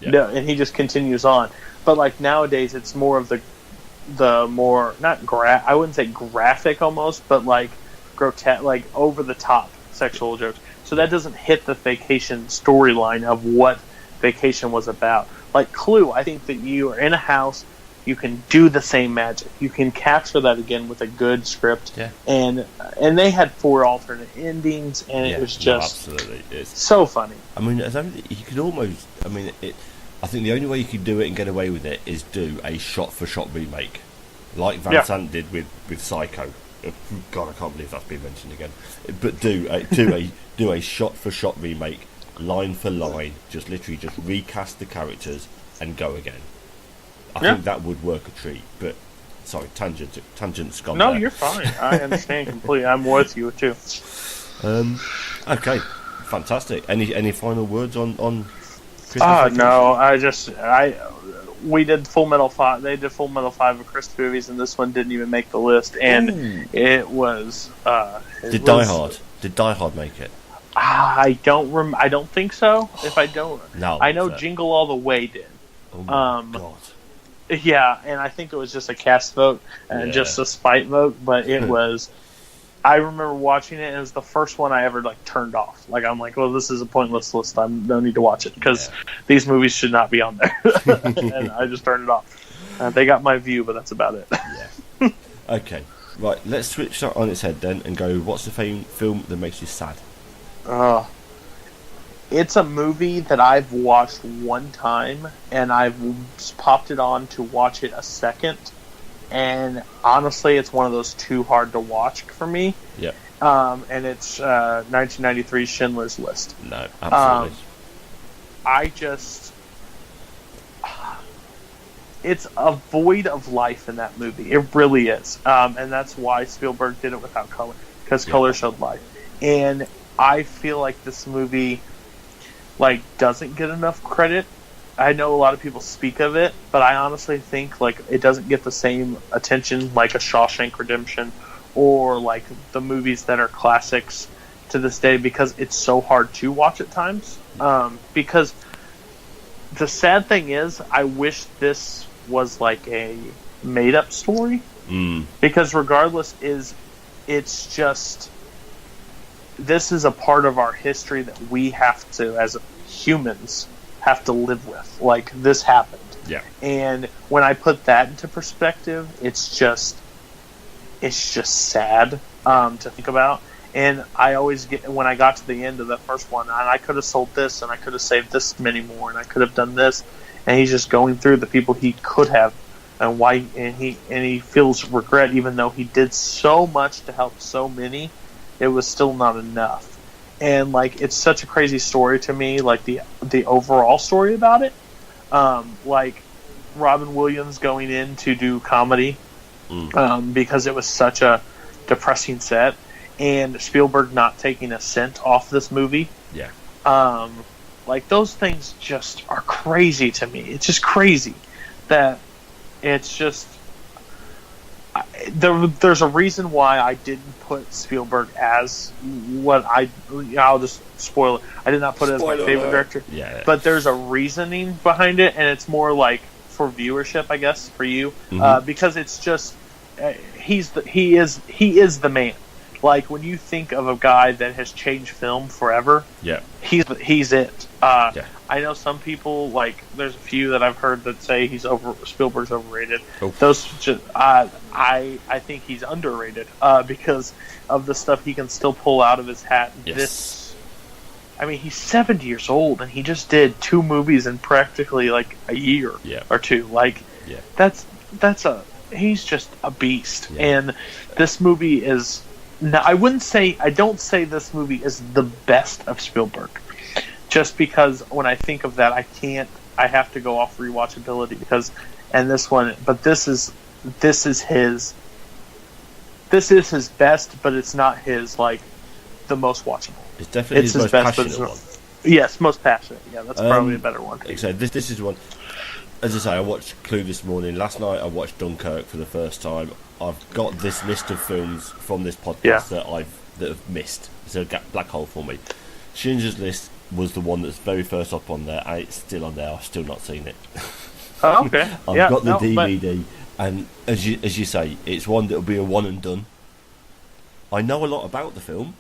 No, and he just continues on. But like nowadays, it's more of the more I wouldn't say graphic almost, but like grotesque, like over the top sexual jokes. So that doesn't hit the Vacation storyline of what Vacation was about. Like Clue, I think that you are in a house, you can do the same magic. You can capture that again with a good script. Yeah. And they had 4 alternate endings, and it was just absolutely. so funny. I mean, you could almost. I mean, I think the only way you could do it and get away with it is do a shot-for-shot remake, like Van Sant did with Psycho. God, I can't believe that's been mentioned again. But do a shot-for-shot remake, line for line, just literally just recast the characters and go again. I think that would work a treat. But sorry, tangent's gone. No, there. you're fine. I understand completely. I'm with you too. Okay, fantastic. Any final words on? No, we did Full Metal 5. They did Full Metal 5 of Chris movies, and this one didn't even make the list. And it was. Did Die Hard make it? I don't think so. If I don't, no, I know Jingle All the Way did. Oh my God. Yeah, and I think it was just a cast vote and just a spite vote, but it was. I remember watching it, and it was the first one I ever turned off. I'm like, well, this is a pointless list. I don't need to watch it because these movies should not be on there. And I just turned it off. They got my view, but that's about it. Yeah. Okay, right. Let's switch that on its head then and go. What's the film that makes you sad? It's a movie that I've watched one time, and I've popped it on to watch it a second. And honestly, it's one of those too hard to watch for me. Yeah. And it's 1993 Schindler's List. No, absolutely. It's a void of life in that movie. It really is. And that's why Spielberg did it without color, because color showed life. And I feel like this movie, doesn't get enough credit. I know a lot of people speak of it, but I honestly think it doesn't get the same attention like a Shawshank Redemption or the movies that are classics to this day, because it's so hard to watch at times. Because the sad thing is, I wish this was a made-up story. Because regardless, it's just, this is a part of our history that we have to, as humans, have to live with. This happened. Yeah. And when I put that into perspective, it's just sad to think about. And I always get, when I got to the end of the first one, and I could have sold this, and I could have saved this many more, and I could have done this, and he's just going through the people he could have, and why, and he feels regret, even though he did so much to help so many, it was still not enough. And it's such a crazy story to me, the overall story about it. Robin Williams going in to do comedy, because it was such a depressing set, and Spielberg not taking a cent off this movie. Yeah. Those things just are crazy to me. It's just crazy that it's just. There's a reason why I didn't put Spielberg as what I'll just spoil it. I did not put it as my favorite director. Yeah. But there's a reasoning behind it, and it's more for viewership, I guess, for you, because it's just he is the man. When you think of a guy that has changed film forever, he's it. I know some people there's a few that I've heard that say Spielberg's overrated. Those just I think he's underrated because of the stuff he can still pull out of his hat. Yes. He's 70 years old, and he just did 2 movies in practically a year or two. He's just a beast. Yeah. And this movie is. Now, I don't say this movie is the best of Spielberg, just because when I think of that, I have to go off rewatchability but this is his best, but it's not his, the most watchable. It's definitely his most passionate one. Yes, most passionate. Yeah, that's probably a better one. So this is one. As I say, I watched Clue this morning. Last night I watched Dunkirk for the first time. I've got this list of films from this podcast that have missed. It's a black hole for me. Schindler's List was the one that's very first up on there, and it's still on there. I've still not seen it. Oh, okay. I've got the DVD, and as you say, it's one that'll be a one and done. I know a lot about the film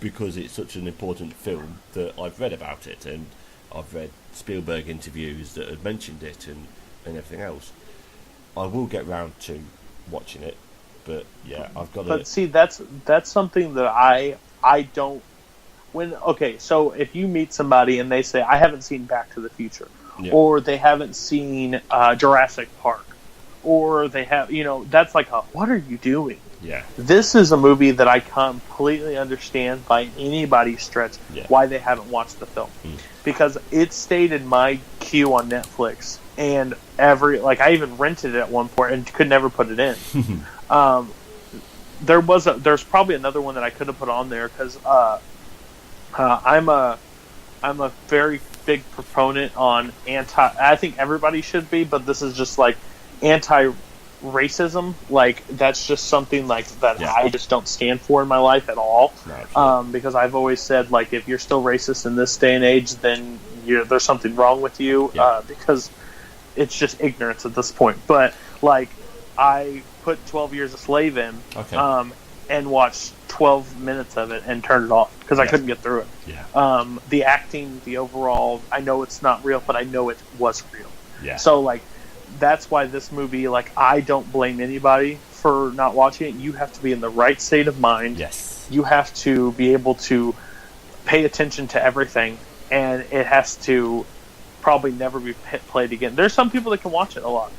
because it's such an important film that I've read about it, and I've read Spielberg interviews that had mentioned it and everything else. I will get round to watching it, but yeah, I've got to. But see, that's something that I don't. So if you meet somebody and they say, I haven't seen Back to the Future, or they haven't seen Jurassic Park, or they have, that's like what are you doing? Yeah. This is a movie that I completely understand by anybody's stretch why they haven't watched the film. Because it stayed in my queue on Netflix, and I even rented it at one point and could never put it in. There's probably another one that I could have put on there because I'm a very big proponent on I think everybody should be, but this is just like anti-racism. Like that's just something like that I just don't stand for in my life at all. Because I've always said, like, if you're still racist in this day and age, then there's something wrong with you. Because it's just ignorance at this point. But like I put 12 Years a Slave in. And watched 12 minutes of it and turned it off because I couldn't get through it. The acting, the overall, I know it's not real, but I know it was real. So, like, that's why this movie, like, I don't blame anybody for not watching it. You have to be in the right state of mind. You have to be able to pay attention to everything, and it has to probably never be played again. There's some people that can watch it a lot.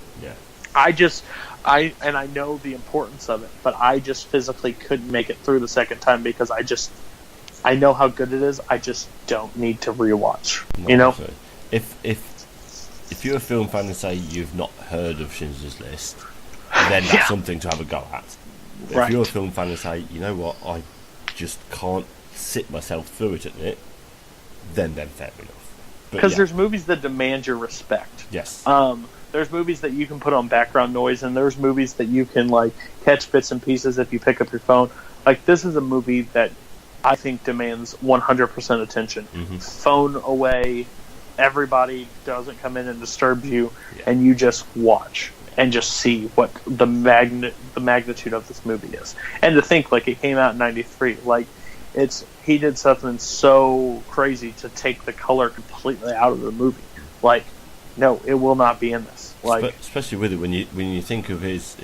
I know the importance of it, but I just physically couldn't make it through the second time because I know how good it is. I just don't need to rewatch. If you're a film fan and say you've not heard of Schindler's List, then that's something to have a go at. If you're a film fan and say, you know what, I just can't sit myself through it at it, then fair enough. Because there's movies that demand your respect. There's movies that you can put on background noise, and there's movies that you can like catch bits and pieces if you pick up your phone. Like this is a movie that I think demands 100% attention. Phone away, everybody doesn't come in and disturb you, and you just watch and just see what the magnitude of this movie is. And to think like it came out in '93, like he did something so crazy to take the color completely out of the movie. Like, no, it will not be in this. Like, especially with it when you think of his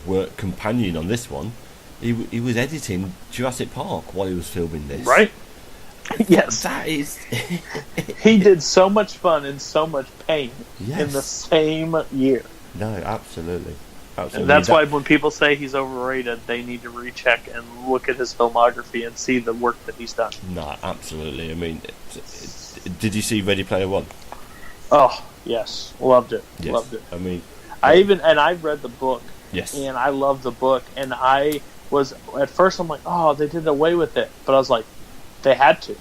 work companion on this one, he was editing Jurassic Park while he was filming this. Right? Yes. That is. He did so much fun and so much pain in the same year. No, absolutely. And that's why when people say he's overrated, they need to recheck and look at his filmography and see the work that he's done. No, absolutely. I mean, did you see Ready Player One? Oh, yes. Loved it. Loved it. I mean... I've read the book. Yes. And I love the book. And I was... At first, I'm like, oh, they did away with it. But I was like, they had to.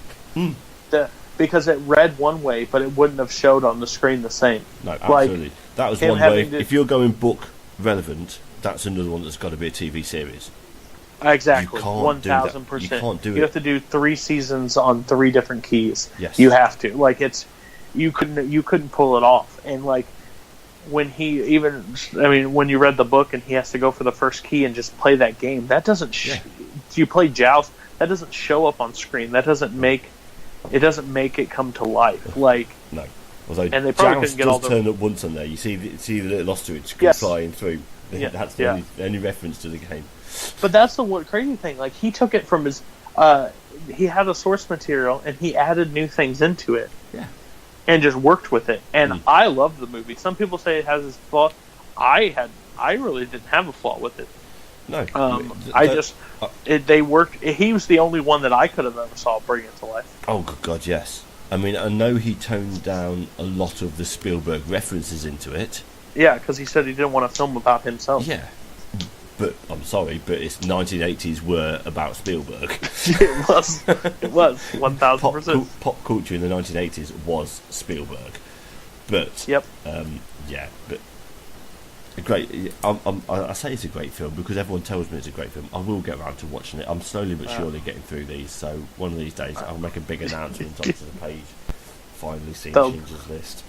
Because it read one way, but it wouldn't have showed on the screen the same. No, absolutely. Like, that was one way. If you're going book relevant, that's another one that's got to be a TV series. Exactly. 1,000%. You can't do it. You have to do 3 seasons on 3 different keys. Yes. You have to. Like, it's... You couldn't pull it off. And like when when you read the book and he has to go for the first key and just play that game, that doesn't you play Joust, that doesn't show up on screen. That doesn't make it come to life. Like, no. Although and they probably couldn't get all the... turn up once on there. You see the little ostrich flying through. That's the only reference to the game. But that's the crazy thing. Like, he took it from his he had a source material and he added new things into it. And just worked with it. And I love the movie. Some people say it has its flaw. I really didn't have a flaw with it. No. They worked. He was the only one that I could have ever saw bring it to life. Oh, good God, yes. I mean, I know he toned down a lot of the Spielberg references into it. Yeah, because he said he didn't want to film about himself. Yeah. But I'm sorry, but it's 1980s were about Spielberg. It was 1,000%. Pop culture in the 1980s was Spielberg, but but great. I say it's a great film because everyone tells me it's a great film. I will get around to watching it. I'm slowly but surely getting through these. So one of these days I'll make a big announcement onto the page. Finally seen Schindler's List.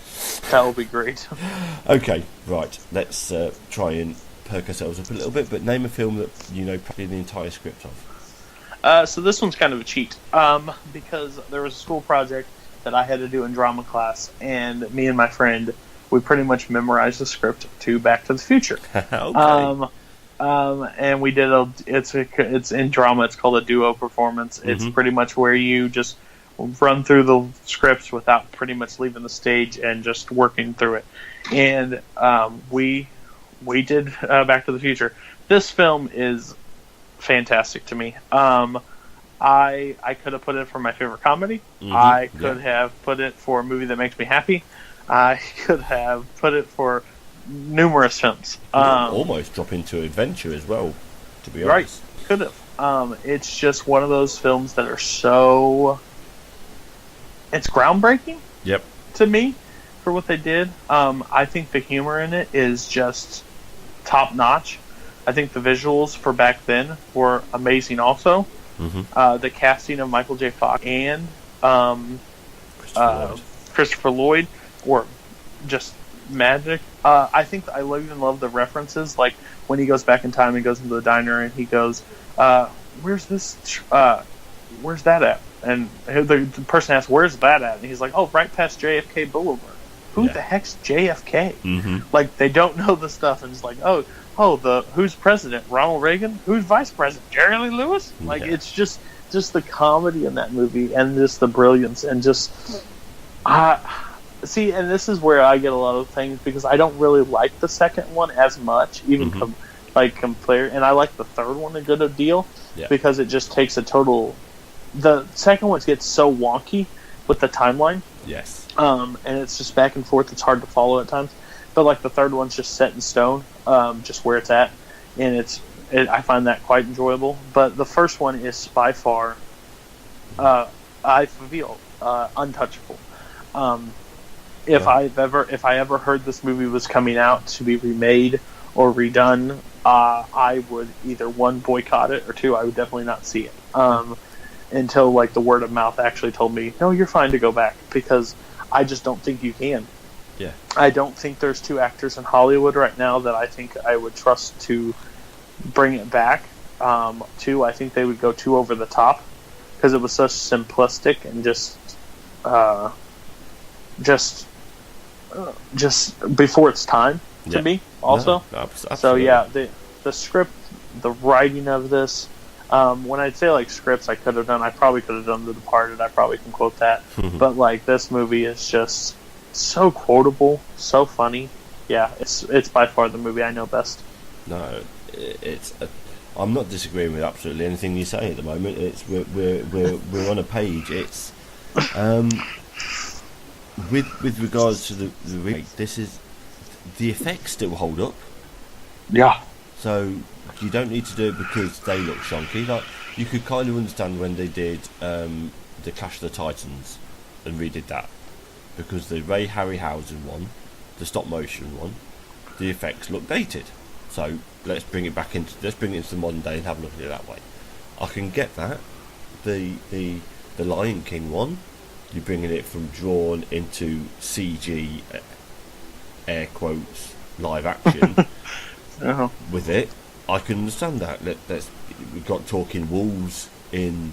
That will be great. Okay, right. Let's try and perk ourselves up a little bit, but name a film that you know probably the entire script of. So this one's kind of a cheat, because there was a school project that I had to do in drama class, and me and my friend we pretty much memorized the script to Back to the Future. Okay. And we did it's in drama. It's called a duo performance. It's pretty much where you just run through the scripts without pretty much leaving the stage and just working through it. And we did Back to the Future. This film is fantastic to me. I could have put it for my favorite comedy. I could have put it for a movie that makes me happy. I could have put it for numerous films. Almost drop into adventure as well, to be honest. Right, could have. It's just one of those films that are so... It's groundbreaking. Yep. To me, for what they did. I think the humor in it is just top notch. I think the visuals for back then were amazing also. The casting of Michael J. Fox and Christopher Lloyd were just magic. I think I even love the references, like when he goes back in time and goes into the diner and he goes, where's that at? And the person asks, where's that at? And he's like, oh, right past JFK Boulevard. Who the heck's JFK? Like, they don't know the stuff, and it's like, who's president? Ronald Reagan? Who's vice president? Jerry Lee Lewis? Like, it's just the comedy in that movie, and just the brilliance, and just... see, and this is where I get a lot of things, because I don't really like the second one as much, even compared, and I like the third one a good deal, because it just takes a total... The second one gets so wonky with the timeline. Yes. And it's just back and forth. It's hard to follow at times. But like the third one's just set in stone, just where it's at. And I find that quite enjoyable. But the first one is by far, I feel, untouchable. If I ever heard this movie was coming out to be remade or redone, I would either one, boycott it, or two, I would definitely not see it. Until like the word of mouth actually told me, no, you're fine to go back, because I just don't think you can. Yeah. I don't think there's two actors in Hollywood right now that I think I would trust to bring it back. Two, I think they would go too over the top, because it was such simplistic and just before its time to me. Also, so yeah, the script, the writing of this. When I say like scripts, I probably could have done The Departed. I probably can quote that. But like this movie is just so quotable, so funny. Yeah, it's by far the movie I know best. No, I'm not disagreeing with absolutely anything you say at the moment. We're on a page. It's with regards to the remake, this is the effects still hold up. Yeah. So you don't need to do it because they look shonky. Like, you could kind of understand when they did the Clash of the Titans and redid that, because the Ray Harryhausen one, the stop motion one, the effects look dated. So let's bring it into the modern day and have a look at it that way. I can get that. The Lion King one, you're bringing it from drawn into CG, air quotes, live action. With it, I can understand that. We've got talking wolves in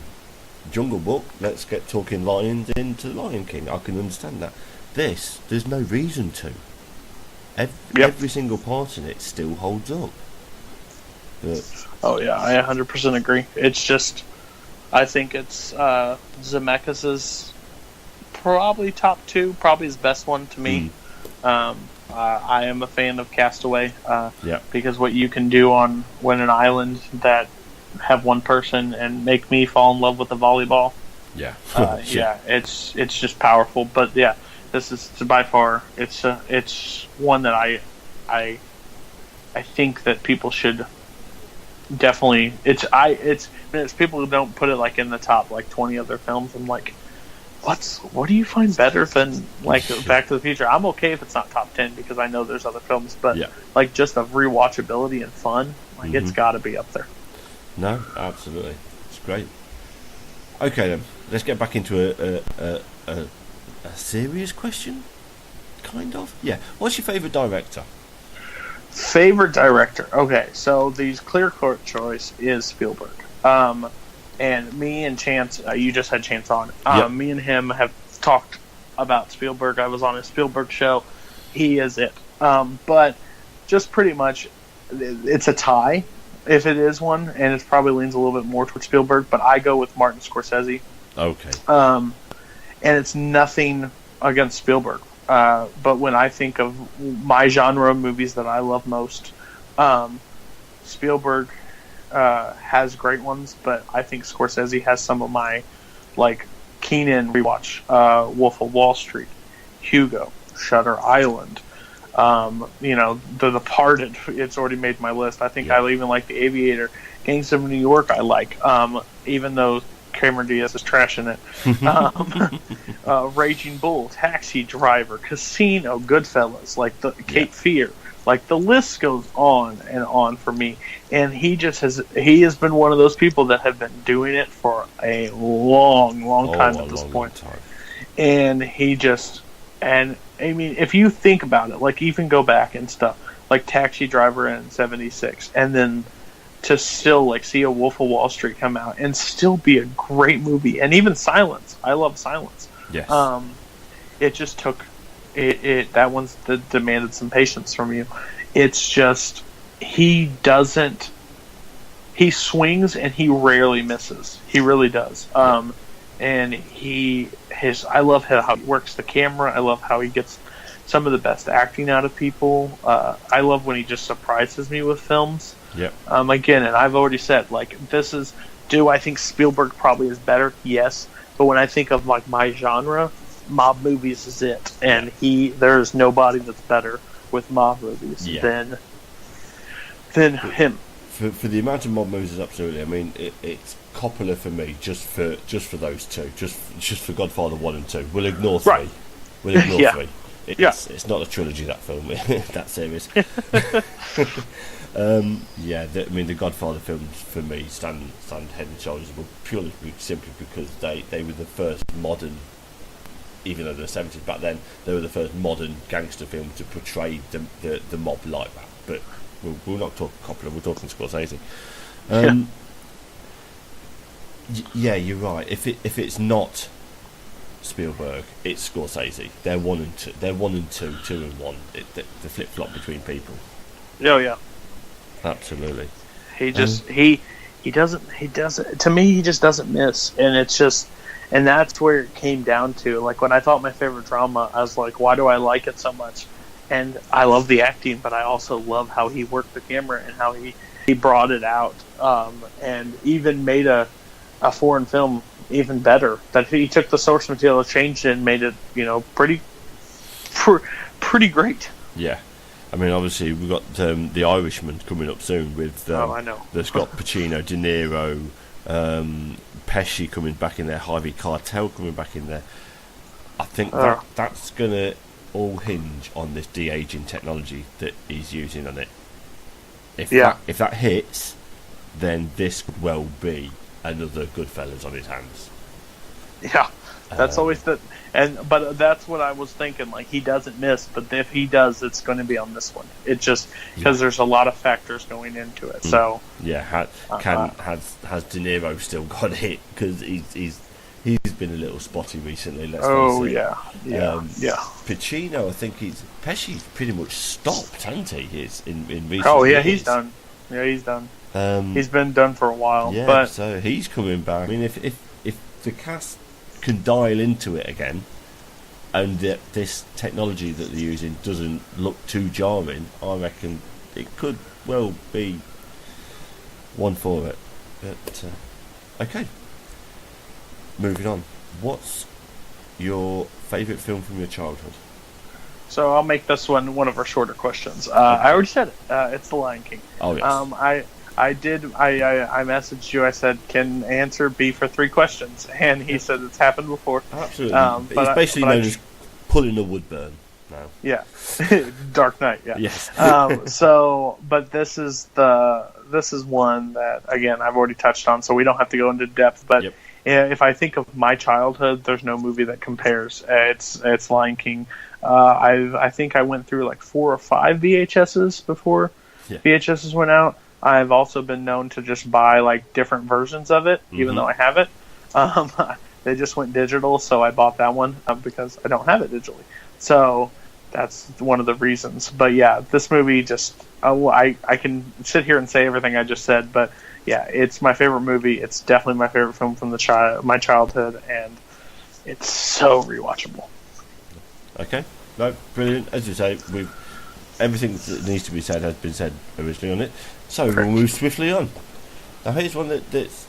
Jungle Book. Let's get talking lions into Lion King. I can understand that. There's no reason to. Every single part in it still holds up. But, oh yeah, I 100% agree. It's just, I think it's Zemeckis' probably top two, probably his best one to me. I am a fan of Castaway, because what you can do when an island that have one person and make me fall in love with the volleyball. It's just powerful. But yeah, this is by far it's one that I think that people should definitely. It's people who don't put it like in the top like 20 other films. I'm like, what do you find better than like Back to the Future? I'm okay if it's not top 10 because I know there's other films, but like just of rewatchability and fun, like it's got to be up there. No, absolutely, it's great. Okay then, let's get back into a serious question, kind of. Yeah, what's your favourite director? Favorite director? Okay, so the clear-cut choice is Spielberg. And me and Chance, you just had Chance on. Me and him have talked about Spielberg. I was on his Spielberg show. he is it. But just pretty much, it's a tie if it is one, and it probably leans a little bit more towards Spielberg. But I go with Martin Scorsese. Okay. And it's nothing against Spielberg. But when I think of my genre of movies that I love most, Spielberg has great ones, but I think Scorsese has some of my, like Keenan rewatch, Wolf of Wall Street, Hugo, Shutter Island, The Departed. It's already made my list. I think I even like The Aviator, Gangs of New York. I like, even though Cameron Diaz is trashing it. Raging Bull, Taxi Driver, Casino, Goodfellas, like Cape Fear. Like, the list goes on and on for me. And he has been one of those people that have been doing it for a long time at this point. And I mean, if you think about it, like, even go back and stuff, like Taxi Driver in 76, and then to still, like, see a Wolf of Wall Street come out and still be a great movie. And even Silence. I love Silence. Yes. It just took... that one's demanded some patience from you. It's just he swings and he rarely misses. He really does. And I love how he works the camera. I love how he gets some of the best acting out of people. I love when he just surprises me with films. Yep. Again, and I've already said, like, do I think Spielberg probably is better? Yes. But when I think of, like, my genre, mob movies is it, and there's nobody that's better with mob movies than him. For the amount of mob movies, absolutely. I mean, it's Coppola for me, just for those two, just for Godfather 1 and 2. We'll ignore 3. Right. We'll ignore 3. It's not a trilogy, that film, that series. I mean, the Godfather films for me stand head and shoulders above, purely simply because they were the first modern. Even though they're 70s back then, they were the first modern gangster film to portray the mob like that. But we'll not talk Coppola, we're talking Scorsese. You're right. If it's not Spielberg, it's Scorsese. They're 1 and 2. They're 1 and 2, 2 and 1. The flip flop between people. Oh yeah, absolutely. He doesn't. To me, he just doesn't miss, and it's just. And that's where it came down to. Like, when I thought my favorite drama, I was like, why do I like it so much? And I love the acting, but I also love how he worked the camera and how he brought it out, and even made a foreign film even better. That he took the source material, changed it, and made it, pretty great. Yeah. I mean, obviously, we've got The Irishman coming up soon with I know. There's got Pacino, De Niro, Pesci coming back in there, Harvey Keitel coming back in there. I think that's going to all hinge on this de-aging technology that he's using on it. If that hits, then this could well be another Goodfellas on his hands. Yeah, that's always but that's what I was thinking. Like, he doesn't miss, but if he does, it's going to be on this one. It just because there's a lot of factors going into it. So has De Niro still got hit? Because he's been a little spotty recently. Let's face it. Yeah. Pacino, I think Pesci's pretty much stopped, hasn't he? In recent years. He's done. Yeah, he's done. He's been done for a while. Yeah, but so he's coming back. I mean, if the cast can dial into it again, and this technology that they're using doesn't look too jarring, I reckon it could well be one for it. But okay, moving on. What's your favourite film from your childhood? So I'll make this one of our shorter questions. I already said it. It's The Lion King. Oh yes. I messaged you. I said, "Can answer be for 3 questions?" And he said it's happened before. Absolutely. It's basically known as pulling a Woodburn now. Yeah, Dark Knight. Yeah. Yes. But this is one that, again, I've already touched on, so we don't have to go into depth. But if I think of my childhood, there's no movie that compares. It's Lion King. I think I went through like 4 or 5 VHSs before VHSs went out. I've also been known to just buy like different versions of it, even though I have it. They just went digital, so I bought that one because I don't have it digitally. So that's one of the reasons. But yeah, this movie just I can sit here and say everything I just said, but yeah, it's my favorite movie. It's definitely my favorite film from my childhood, and it's so rewatchable. Okay, no, brilliant. As you say, everything that needs to be said has been said originally on it, so we'll move swiftly on. Now here's one that's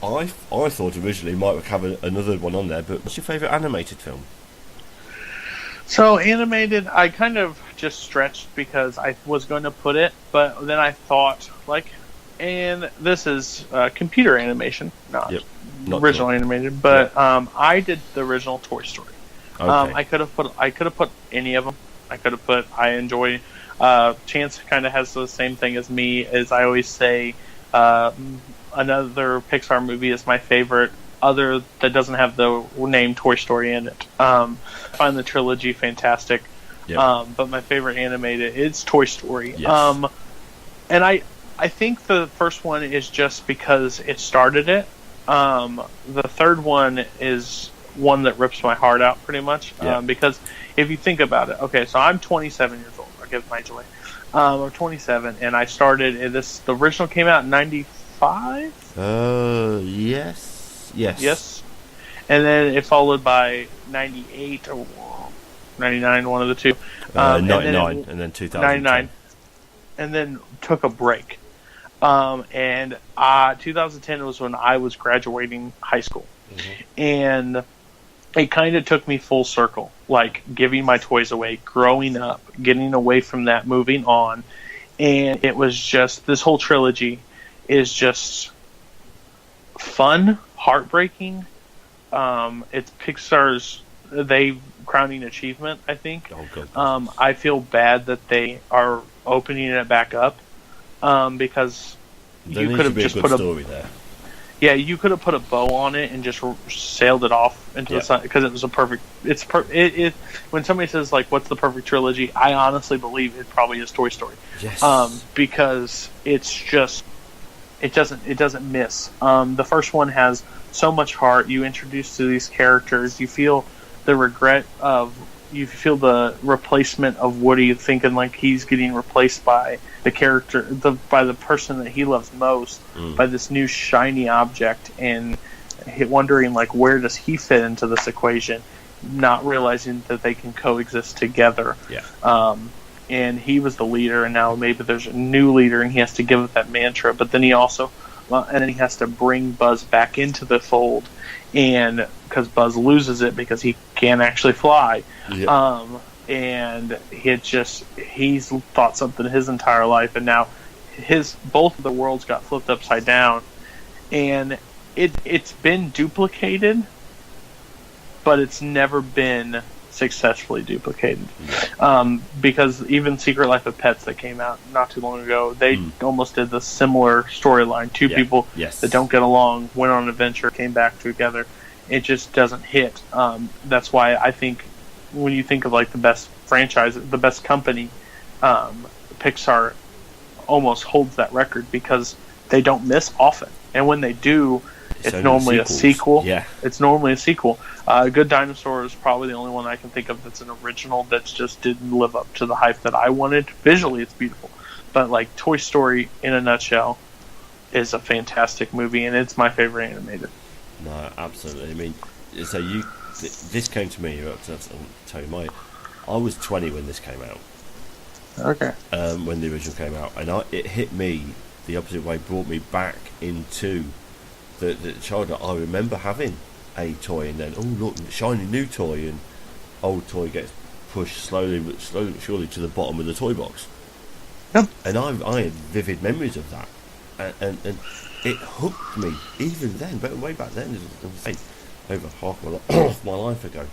I thought originally might have another one on there, but what's your favourite animated film? So animated, I kind of just stretched because I was going to put it, but then I thought, and this is computer animation, not original animated, but I did the original Toy Story. Okay. I could have put any of them. I could have put. I enjoy. Chance kind of has the same thing as me. As I always say, another Pixar movie is my favorite, other that doesn't have the name Toy Story in it. I find the trilogy fantastic, but my favorite animated is Toy Story. Yes. And I think the first one is just because it started it. The third one is one that rips my heart out pretty much, because if you think about it, okay, so I'm 27 years old. I'll give my age away. I'm 27, and I started this. The original came out in 95. Yes. And then it followed by 98 or 99, one of the two. 99, and then 2000. 99, and then took a break. And 2010 was when I was graduating high school, and it kind of took me full circle, like giving my toys away, growing up, getting away from that, moving on. And it was just, this whole trilogy is just fun, heartbreaking. It's Pixar's, crowning achievement, I think. Oh, good. I feel bad that they are opening it back up, because there you could have just put a story there. Yeah, you could have put a bow on it and just sailed it off into the sun, because it was a perfect. When somebody says what's the perfect trilogy, I honestly believe it probably is Toy Story. Yes. Because it's just it doesn't miss. The first one has so much heart. You introduce to these characters. You feel the regret of. You feel the replacement of Woody, thinking he's getting replaced by the character, by the person that he loves most, by this new shiny object, and wondering where does he fit into this equation, not realizing that they can coexist together. Yeah. And he was the leader, and now maybe there's a new leader, and he has to give it that mantra. But then he has to bring Buzz back into the fold, and because Buzz loses it because he can't actually fly. Yeah. And he's thought something his entire life, and now both of the worlds got flipped upside down, and it's been duplicated, but it's never been successfully duplicated. Because even Secret Life of Pets that came out not too long ago, they almost did the similar storyline. Two people that don't get along went on an adventure, came back together. It just doesn't hit. That's why I think when you think of the best franchise, the best company, Pixar almost holds that record, because they don't miss often, and when they do, it's normally a sequel. Yeah, it's normally a sequel. Good Dinosaur is probably the only one I can think of that's an original that just didn't live up to the hype that I wanted. Visually, it's beautiful, but Toy Story, in a nutshell, is a fantastic movie, and it's my favorite animated. No, absolutely. I mean, so this came to me. I'll tell you, I was 20 when this came out. Okay. When the original came out, and it hit me the opposite way, brought me back into the childhood. I remember having a toy, and then look, shiny new toy, and old toy gets pushed slowly but surely to the bottom of the toy box. Yep. And I had vivid memories of that, and it hooked me even then, but way back then, over half my life ago.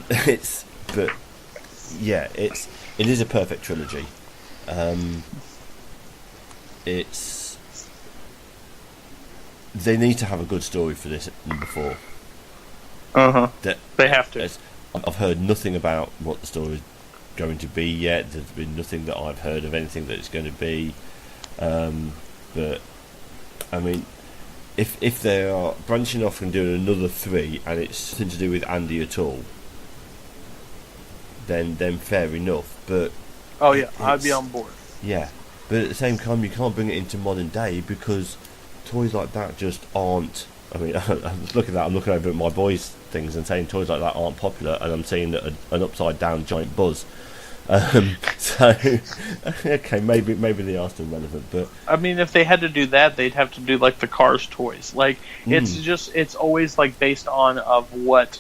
It is a perfect trilogy. They need to have a good story for this number 4. They have to. I've heard nothing about what the story is going to be yet. There's been nothing that I've heard of anything that it's going to be. But I mean, if they are branching off and doing another 3, and it's nothing to do with Andy at all, then fair enough. But oh yeah, I'd be on board. Yeah, but at the same time, you can't bring it into modern day because toys like that just aren't. I mean, look at that. I'm looking over at my boys' things and saying toys like that aren't popular, and I'm seeing an upside down giant Buzz. So okay, maybe they are still relevant, but I mean, if they had to do that, they'd have to do like the Cars toys. Like it's always like based on of what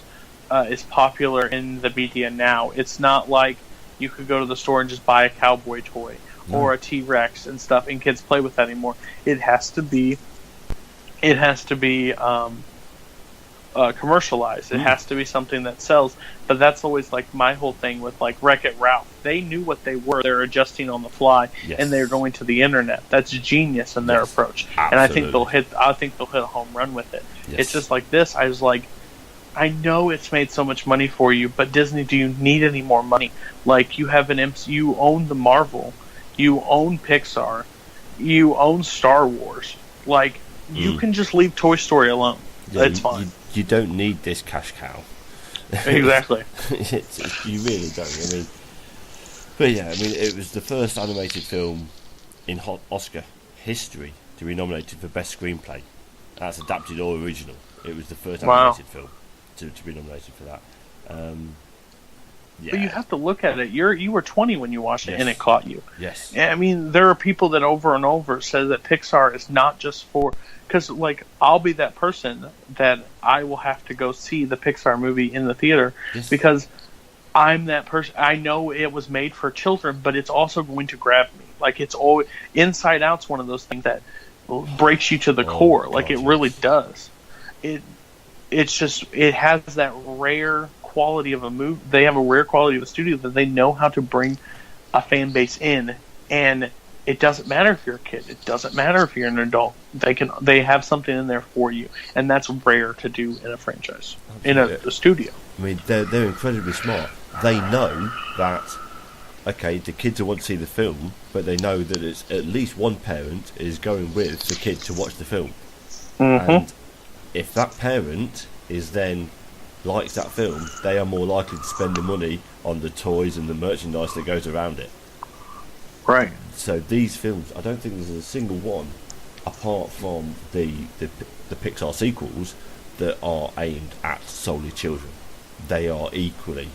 is popular in the media now. It's not like you could go to the store and just buy a cowboy toy or a T-Rex and stuff, and kids play with that anymore. It has to be commercialized. It has to be something that sells. But that's always like my whole thing with like Wreck-It Ralph. They knew what they were. They're adjusting on the fly, and they're going to the internet. That's genius in their approach, absolutely. And I think they'll hit a home run with it. Yes. It's just like this. I was like, I know it's made so much money for you, but Disney, do you need any more money? Like, you have you own the Marvel, you own Pixar, you own Star Wars. Like, you can just leave Toy Story alone. Yeah, it's fine. You don't need this cash cow. Exactly. You really don't. I mean, but yeah, I mean, it was the first animated film in Oscar history to be nominated for Best Screenplay. That's adapted or original. It was the first animated film to be nominated for that. Yeah. But you have to look at it. You were 20 when you watched it, and it caught you. Yes. I mean, there are people that over and over say that Pixar is not just for... Because, like, I'll be that person that I will have to go see the Pixar movie in the theater because I'm that person. I know it was made for children, but it's also going to grab me. Like, it's always... Inside Out's one of those things that breaks you to the core. God, like, it really does. It's just... It has that rare quality of a movie. They have a rare quality of a studio that they know how to bring a fan base in, and it doesn't matter if you're a kid. It doesn't matter if you're an adult. They have something in there for you, and that's rare to do in a franchise, in a studio. I mean, they're incredibly smart. They know that, okay, the kids will want to see the film, but they know that it's at least one parent is going with the kid to watch the film. And if that parent is then likes that film, they are more likely to spend the money on the toys and the merchandise that goes around it. Right. So these films, I don't think there's a single one, apart from the Pixar sequels, that are aimed at solely children. They are equally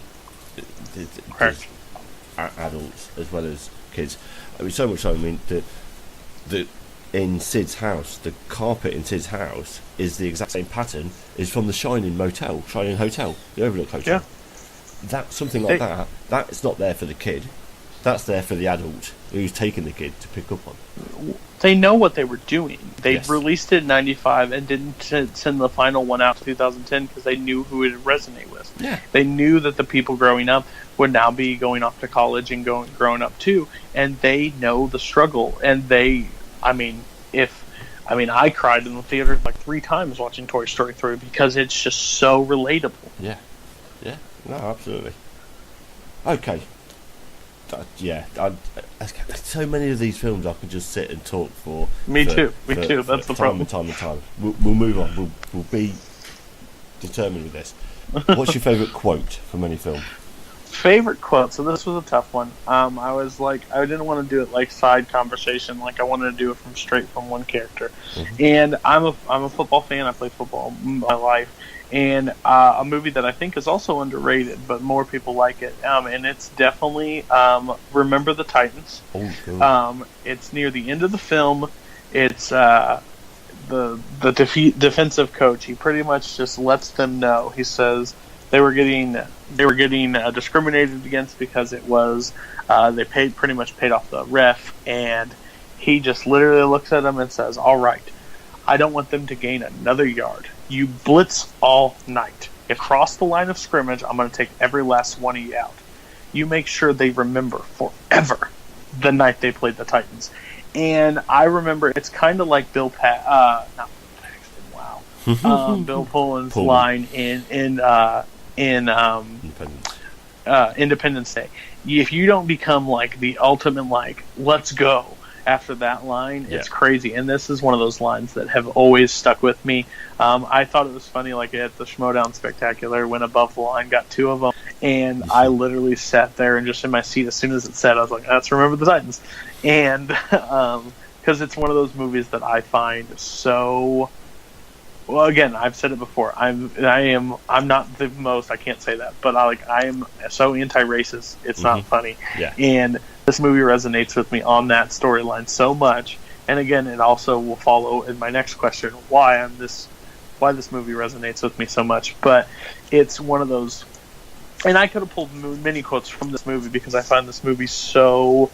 adults as well as kids. I mean, so much so. I mean, the in Sid's house, the carpet in Sid's house is the exact same pattern is from the Shining Hotel, the Overlook Hotel. Yeah. That's something like that. That's not there for the kid. That's there for the adult who's taking the kid to pick up on. They know what they were doing. They released it in '95 and didn't send the final one out to 2010 because they knew who it would resonate with. Yeah. They knew that the people growing up would now be going off to college and growing up too, and they know the struggle. And I cried in the theater like 3 times watching Toy Story 3 because it's just so relatable. Yeah. No, absolutely. Okay. So many of these films I can just sit and talk for. Me too. That's the problem. Time and time. We'll move on. We'll be determined with this. What's your favourite quote from any film? Favorite quote. So this was a tough one. I was like, I didn't want to do it like side conversation. Like I wanted to do it straight from one character. And I'm a football fan. I played football my life. And a movie that I think is also underrated, but more people like it. And it's definitely Remember the Titans. It's near the end of the film. It's the defensive coach. He pretty much just lets them know. He says they were getting discriminated against because it was they pretty much paid off the ref, and he just literally looks at them and says, "All right, I don't want them to gain another yard. You blitz all night. You cross the line of scrimmage, I'm going to take every last one of you out. You make sure they remember forever the night they played the Titans." And I remember it's kind of like Bill Paxton, wow. Bill Pullman's line in Independence Day. If you don't become like the ultimate, like, let's go, after that line, it's crazy. And this is one of those lines that have always stuck with me. I thought it was funny, like at the Schmodown Spectacular, when Above the Line got 2 of them, and I literally sat there and just in my seat as soon as it said, I was like, "Let's remember the Titans," and because it's one of those movies that I find so. Well, again, I've said it before. I'm not the most. I can't say that, but I am so anti-racist. It's not funny. Yeah. And this movie resonates with me on that storyline so much. And again, it also will follow in my next question why this movie resonates with me so much. But it's one of those, and I could have pulled many quotes from this movie because I find this movie it's so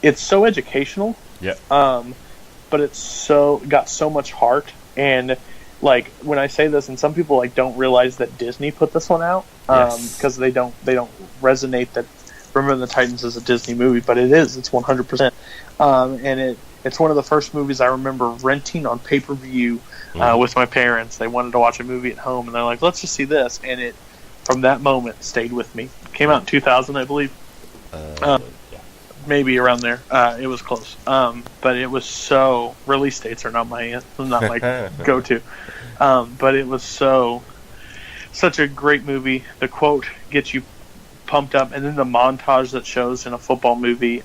educational. Yeah. But it's got so much heart. And like when I say this, and some people like don't realize that Disney put this one out because they don't resonate that Remember the Titans is a Disney movie, but it is. It's 100%. And it's one of the first movies I remember renting on pay-per-view with my parents. They wanted to watch a movie at home, and they're like, "Let's just see this." And it, from that moment, stayed with me. It came out in 2000, I believe. Maybe around there. It was close. But it was so... Release dates are not my go-to. But it was such a great movie. The quote gets you pumped up, and then the montage that shows in a football movie,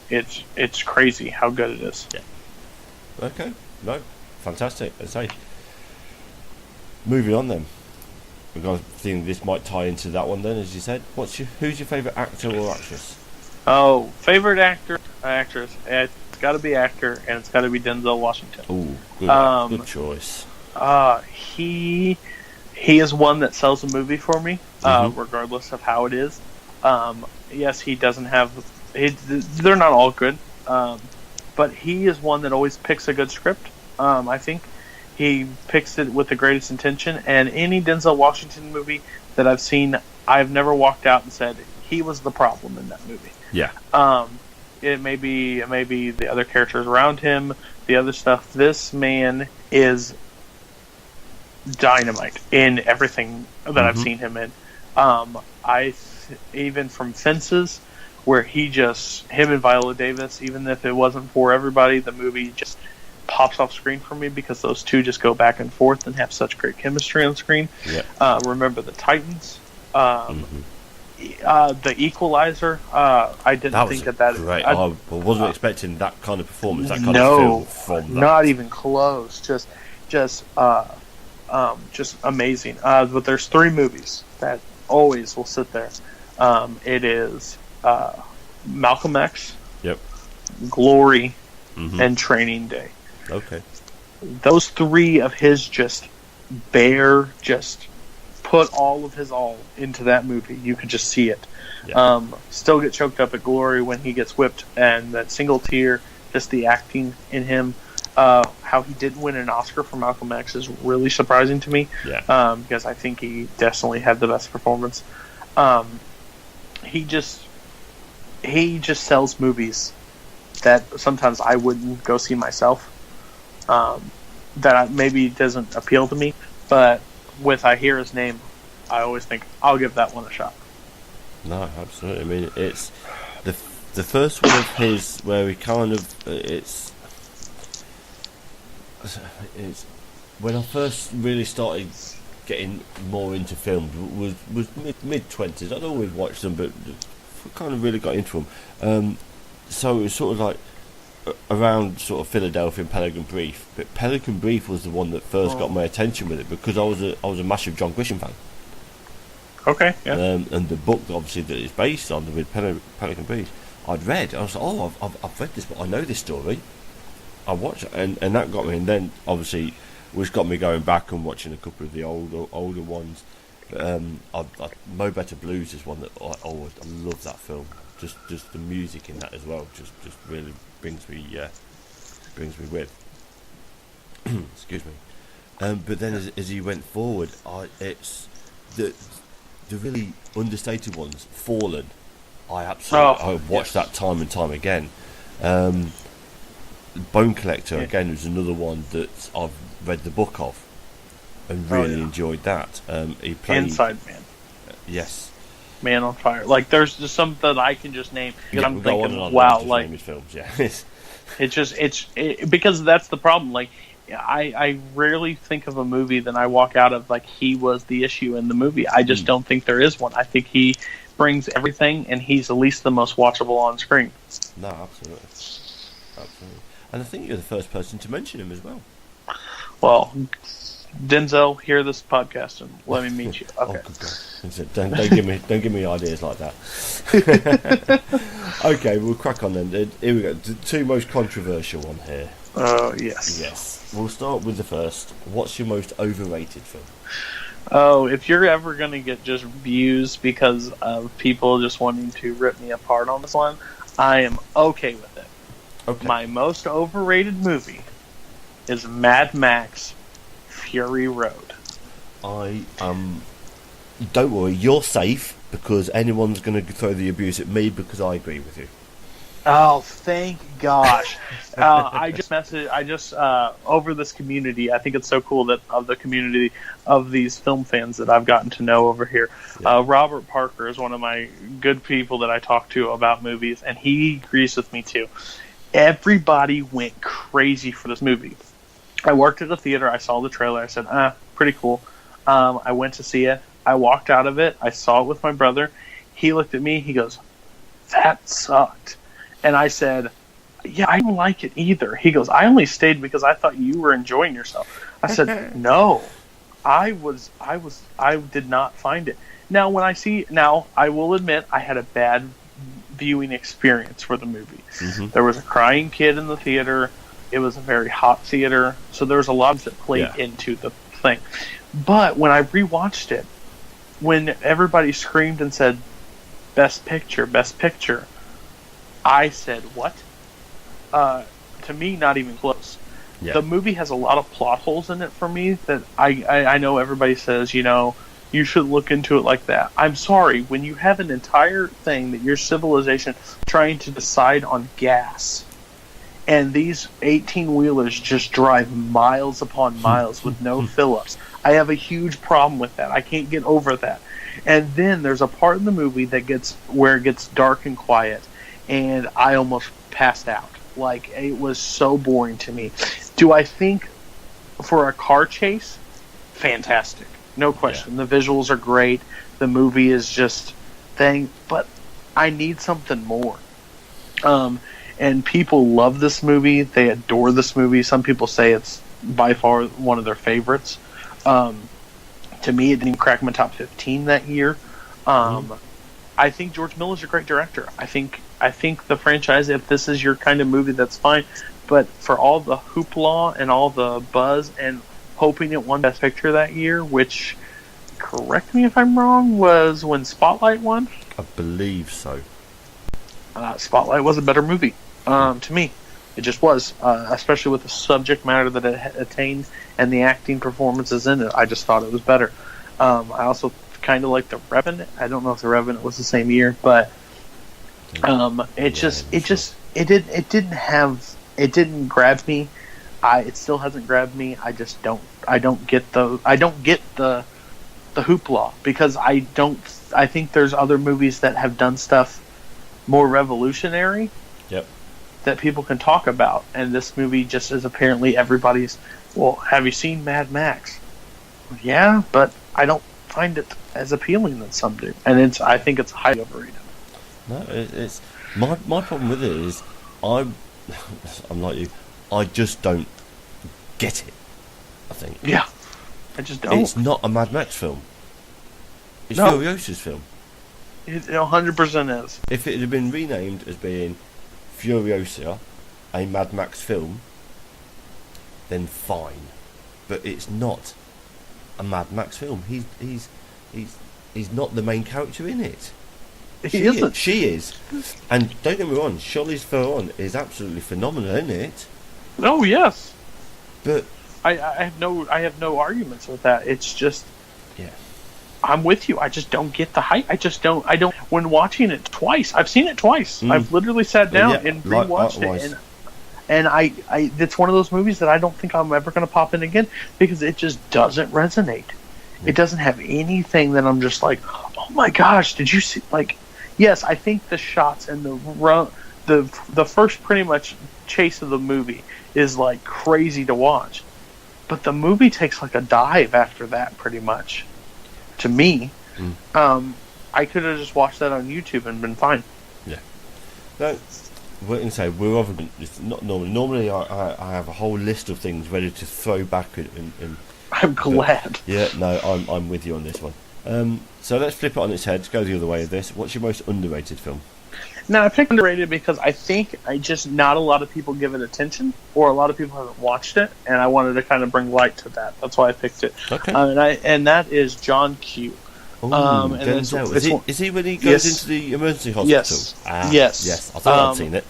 it's crazy how good it is. Yeah. Okay. No. Fantastic. Let's say. Moving on then. We've got a thing this might tie into that one then, as you said. Who's your favourite actor or actress? Oh, favorite actor, actress. It's got to be actor, and it's got to be Denzel Washington. Ooh, good choice. He is one that sells a movie for me, regardless of how it is. Yes, he doesn't have... they're not all good, but he is one that always picks a good script. I think he picks it with the greatest intention, and any Denzel Washington movie that I've seen, I've never walked out and said, he was the problem in that movie. Yeah. It may be the other characters around him, the other stuff. This man is dynamite in everything that I've seen him in. Even from Fences, where him and Viola Davis, even if it wasn't for everybody, the movie just pops off screen for me because those two just go back and forth and have such great chemistry on screen. Yeah. Remember the Titans. The Equalizer. I didn't think that. Great. I wasn't expecting that kind of performance. That kind of film from that. Not even close. Just amazing. But there's 3 movies that always will sit there. It is Malcolm X. Yep. Glory. And Training Day. Okay. Those 3 of his just put all of his all into that movie. You could just see it. Yeah. Still get choked up at Glory when he gets whipped, and that single tear, just the acting in him. How he didn't win an Oscar for Malcolm X is really surprising to me. Yeah. Because I think he definitely had the best performance. He just sells movies that sometimes I wouldn't go see myself. That maybe doesn't appeal to me, but I hear his name, I always think I'll give that one a shot. No, absolutely. I mean, it's the first one of his where he kind of it's when I first really started getting more into film was mid-20s. I'd always watched them, but kind of really got into them. So it was sort of like around sort of Philadelphia and Pelican Brief, but Pelican Brief was the one that first got my attention with it because I was a massive John Grisham fan. Okay, yeah. And the book obviously that it's based on with Pelican Brief, I'd read. I was like, I've read this, but I know this story. I watched it, and that got me. And then obviously, which got me going back and watching a couple of the older ones. Mo Better Blues is one that I love that film. Just the music in that as well. Just really brings me with. Excuse me. But then as he went forward, it's the really understated ones. Fallen. I watched that time and time again. Bone Collector again was another one that I've read the book of and really enjoyed that. He played Inside Man. Yes. Man on Fire. Like, there's just some that I can just name because I'm we'll thinking, wow, like name his films. Yeah, because that's the problem. Like, I rarely think of a movie that I walk out of like he was the issue in the movie. I just don't think there is one. I think he brings everything, and he's at least the most watchable on screen. No, absolutely. And I think you're the first person to mention him as well. Well, Denzel, hear this podcast and let me meet you. Okay. Oh, don't give me ideas like that. Okay, we'll crack on then. Here we go. The two most controversial one here. Oh, yes. Yes. We'll start with the first. What's your most overrated film? Oh, if you're ever going to get just views because of people just wanting to rip me apart on this one, I am okay with it. Okay. My most overrated movie is Mad Max Fury Road. Don't worry, you're safe, because anyone's going to throw the abuse at me because I agree with you. Oh, thank gosh. I just over this community, I think it's so cool that of the community of these film fans that I've gotten to know over here. Yeah. Robert Parker is one of my good people that I talk to about movies, and he agrees with me too. Everybody went crazy for this movie. I worked at a theater, I saw the trailer, I said, pretty cool. I went to see it. I walked out of it, I saw it with my brother. He looked at me, he goes, "That sucked." And I said, "Yeah, I didn't like it either." He goes, "I only stayed because I thought you were enjoying yourself." I said, "No, I did not find it." Now, I will admit I had a bad viewing experience for the movie. Mm-hmm. There was a crying kid in the theater. It was a very hot theater, so there was a lot that played into the thing. But when I rewatched it, when everybody screamed and said, "Best Picture, Best Picture," I said, "What?" To me, not even close. Yeah. The movie has a lot of plot holes in it for me that I know everybody says, you should look into it like that. I'm sorry, when you have an entire thing that your civilization trying to decide on gas, and these 18-wheelers just drive miles upon miles with no fill-ups. I have a huge problem with that. I can't get over that. And then there's a part in the movie that where it gets dark and quiet, and I almost passed out. Like, it was so boring to me. Do I think for a car chase? Fantastic. No question. Yeah. The visuals are great. The movie is just but I need something more. And people love this movie. They adore this movie. Some people say it's by far one of their favorites. To me, it didn't even crack my top 15 that year. I think George Miller's a great director. I think the franchise, if this is your kind of movie, that's fine. But for all the hoopla and all the buzz and hoping it won Best Picture that year, which, correct me if I'm wrong, was when Spotlight won? I believe so. Spotlight was a better movie, to me. It just was, especially with the subject matter that it attained and the acting performances in it. I just thought it was better. I also kind of like The Revenant. I don't know if The Revenant was the same year, but it didn't grab me. It still hasn't grabbed me. I don't get the hoopla, because I think there's other movies that have done stuff more revolutionary. Yep. That people can talk about, and this movie just is apparently everybody's. Well, have you seen Mad Max? Yeah, but I don't find it as appealing as some do, and I think it's highly overrated. No, it's my problem with it is I'm like you. I just don't get it. I think. Yeah, I just don't. It's not a Mad Max film. It's Furiosa's film. It 100% is. If it had been renamed as being Furiosa, a Mad Max film, then fine. But it's not a Mad Max film. He's not the main character in it. He isn't. She is. And don't get me wrong, Charlize Theron is absolutely phenomenal in it. Oh yes. But I have no arguments with that. It's just, yeah, I'm with you. I just don't get the hype. I don't. When watching it twice, I've seen it twice. I've literally sat down and rewatched it, and I it's one of those movies that I don't think I'm ever going to pop in again, because it just doesn't resonate. It doesn't have anything that I'm just like, oh my gosh, did you see, like, yes, I think the shots and the first pretty much chase of the movie is like crazy to watch, but the movie takes like a dive after that pretty much. To me, I could have just watched that on YouTube and been fine. Yeah. No, we're going to say we're often it's not normally. Normally, I have a whole list of things ready to throw back and I'm glad. Yeah, no, I'm with you on this one. So let's flip it on its head. Go the other way of this. What's your most underrated film? Now, I picked underrated because I think not a lot of people give it attention, or a lot of people haven't watched it, and I wanted to kind of bring light to that. That's why I picked it. Okay. And that is John Q. Denzel. Is he when he goes into the emergency hospital? Yes. Yes. I thought I'd seen it.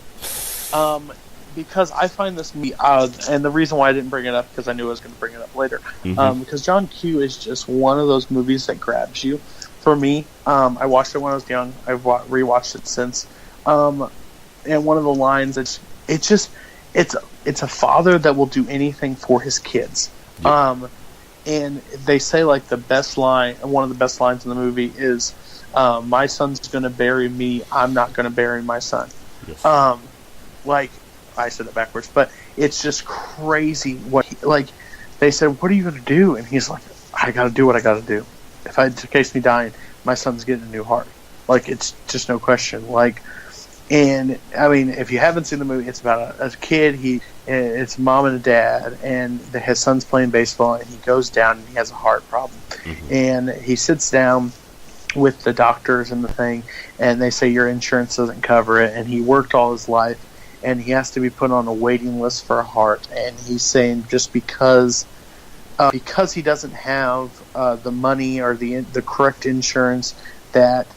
Because I find this movie, and the reason why I didn't bring it up, because I knew I was going to bring it up later, because John Q is just one of those movies that grabs you. For me, I watched it when I was young. I've rewatched it since. And one of the lines, it's a father that will do anything for his kids. Yep. And they say like the best line, one of the best lines in the movie is, "My son's going to bury me. I'm not going to bury my son." Yes. Like I said it backwards, but it's just crazy. They said, "What are you going to do?" And he's like, "I got to do what I got to do. If in case me dying, my son's getting a new heart." Like, it's just no question. Like, and I mean, if you haven't seen the movie, it's about a kid. It's mom and a dad, and his son's playing baseball, and he goes down and he has a heart problem, and he sits down with the doctors and the thing, and they say your insurance doesn't cover it, and he worked all his life, and he has to be put on a waiting list for a heart, and he's saying just because he doesn't have the money or the correct insurance, that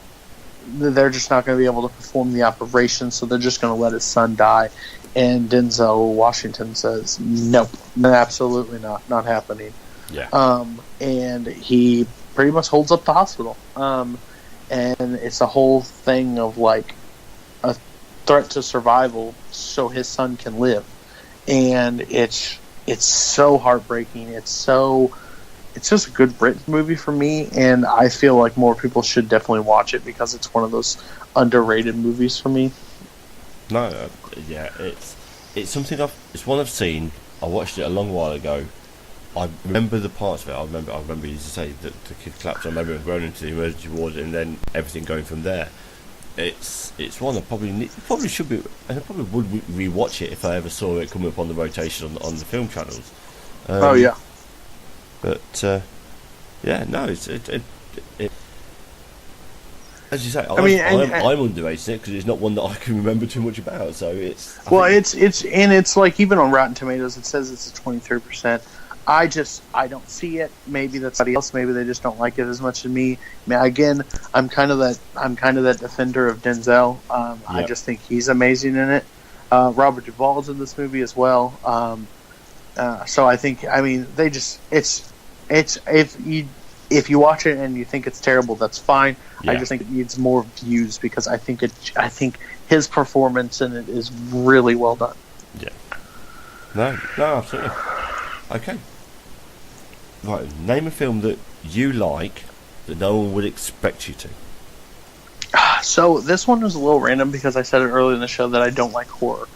they're just not going to be able to perform the operation, so they're just going to let his son die. And Denzel Washington says, "Nope, absolutely not happening." Yeah. And he pretty much holds up the hospital. And it's a whole thing of like a threat to survival, so his son can live. And it's so heartbreaking. It's just a good Brit movie for me, and I feel like more people should definitely watch it because it's one of those underrated movies for me. No, yeah, it's something it's one I've seen. I watched it a long while ago. I remember the parts of it. I remember you used to say that the kid collapsed. I remember going into the emergency ward and then everything going from there. It's one I probably should be, and I probably would rewatch it if I ever saw it come up on the rotation on the film channels. Oh yeah. But yeah, no, it as you say, I'm underrating it because it's not one that I can remember too much about. So it's like even on Rotten Tomatoes, it says it's a 23%. I don't see it. Maybe that's somebody else. Maybe they just don't like it as much as me. I mean, again, I'm kind of that defender of Denzel. I just think he's amazing in it. Robert Duvall's in this movie as well. So I think, I mean, they just if you watch it and you think it's terrible, that's fine. Yeah. I just think it needs more views because I think his performance in it is really well done. Yeah. No, absolutely. Okay. Right, name a film that you like that no one would expect you to. So this one was a little random because I said it earlier in the show that I don't like horror.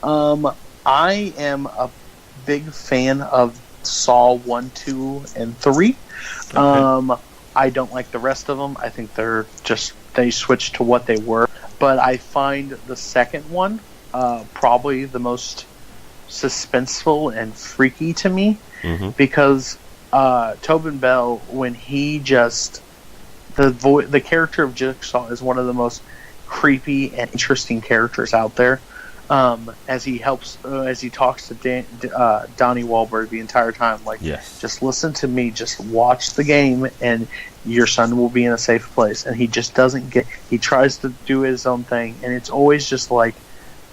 I am a big fan of Saw 1, 2, and 3. Okay. I don't like the rest of them. I think they switched to what they were. But I find the second one probably the most suspenseful and freaky to me because Tobin Bell, when he just the character of Jigsaw is one of the most creepy and interesting characters out there. As he talks to Donnie Wahlberg the entire time, like, yes, just listen to me, just watch the game, and your son will be in a safe place. And he just doesn't he tries to do his own thing, and it's always just like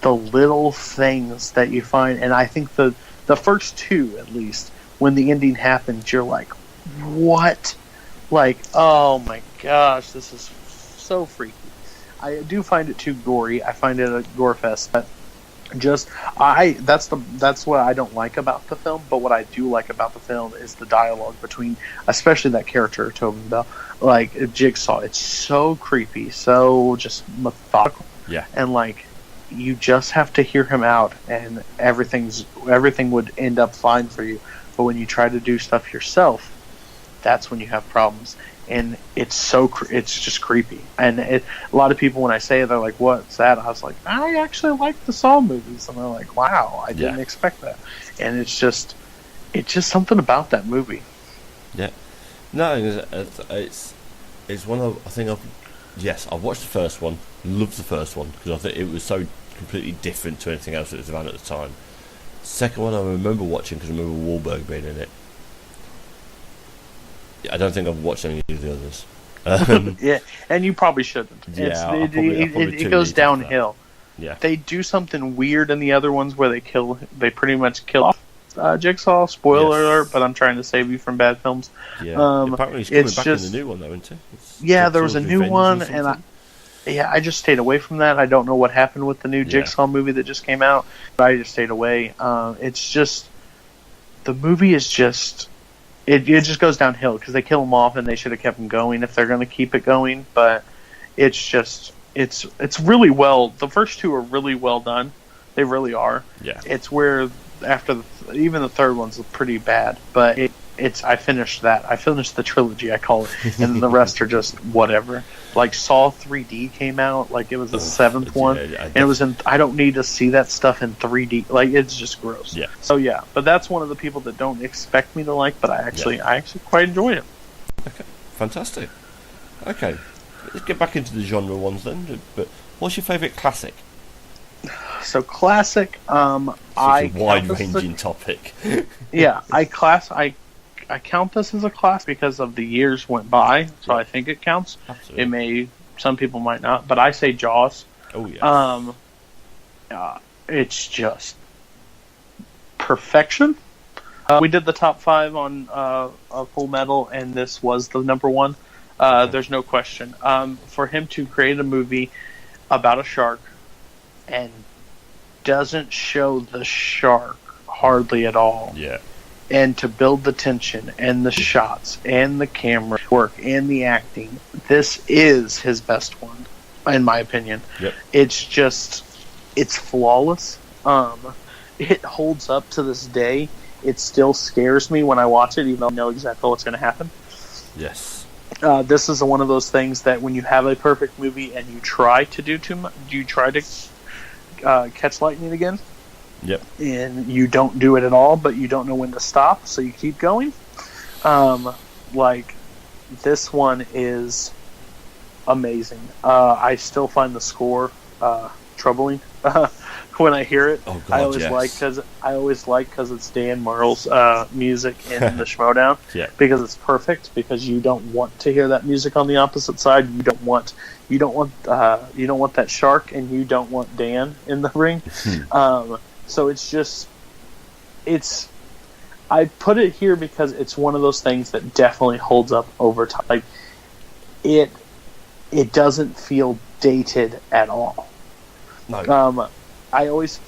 the little things that you find. And I think the first two, at least, when the ending happens, you're like, what? Like, oh my gosh, this is so freaky. I do find it too gory. I find it a gore fest, but Just that's what I don't like about the film, but what I do like about the film is the dialogue between, especially that character Tobin Bell, like Jigsaw. It's so creepy, so just methodical, and like you just have to hear him out, and everything would end up fine for you. But when you try to do stuff yourself, that's when you have problems. And it's just creepy. And a lot of people, when I say it, they're like, "What's that?" I was like, "I actually like the Saw movies," and they're like, "Wow, I didn't expect that." And it's just something about that movie. Yeah, no, it's one of I've watched the first one, loved the first one because I think it was so completely different to anything else that was around at the time. Second one I remember watching because I remember Wahlberg being in it. I don't think I've watched any of the others. Yeah, and you probably shouldn't. It goes downhill. Yeah, they do something weird in the other ones where they pretty much kill off Jigsaw. Spoiler alert, but I'm trying to save you from bad films. Yeah, apparently he's coming back in the new one though, isn't he? There was a new one, and I just stayed away from that. I don't know what happened with the new Jigsaw movie that just came out, but I just stayed away. It's just the movie is just. It just goes downhill because they kill him off, and they should have kept him going if they're going to keep it going. But it's really well. The first two are really well done. They really are. Yeah. It's where after even the third one's pretty bad, but I finished that. I finished the trilogy, I call it, and then the rest are just whatever. Like Saw 3D came out, like it was the seventh one, and it was in. I don't need to see that stuff in 3D. Like it's just gross. Yeah. So but that's one of the people that don't expect me to like, but I actually quite enjoy it. Okay, fantastic. Okay, let's get back into the genre ones then. But what's your favourite classic? So classic, It's a wide-ranging topic. Yeah, I count this as a class because of the years went by, so I think it counts. Absolutely. Some people might not, but I say Jaws. Oh yeah. It's just perfection. We did the top 5 on Full Metal, and this was the number 1. There's no question. For him to create a movie about a shark and doesn't show the shark hardly at all. Yeah. And to build the tension and the shots and the camera work and the acting, this is his best one, in my opinion. Yep. It's flawless. It holds up to this day. It still scares me when I watch it, even though I know exactly what's going to happen. Yes. This is one of those things that when you have a perfect movie and you try to do too much, you try to catch lightning again. Yep. And you don't do it at all, but you don't know when to stop, so you keep going. Like this one is amazing. I still find the score troubling when I hear it. Oh, God, I always like because it's Dan Marl's music in the Schmodown. Yeah. Because it's perfect. Because you don't want to hear that music on the opposite side. You don't want that shark, and you don't want Dan in the ring. So I put it here because it's one of those things that definitely holds up over time. Like, it doesn't feel dated at all. No. I always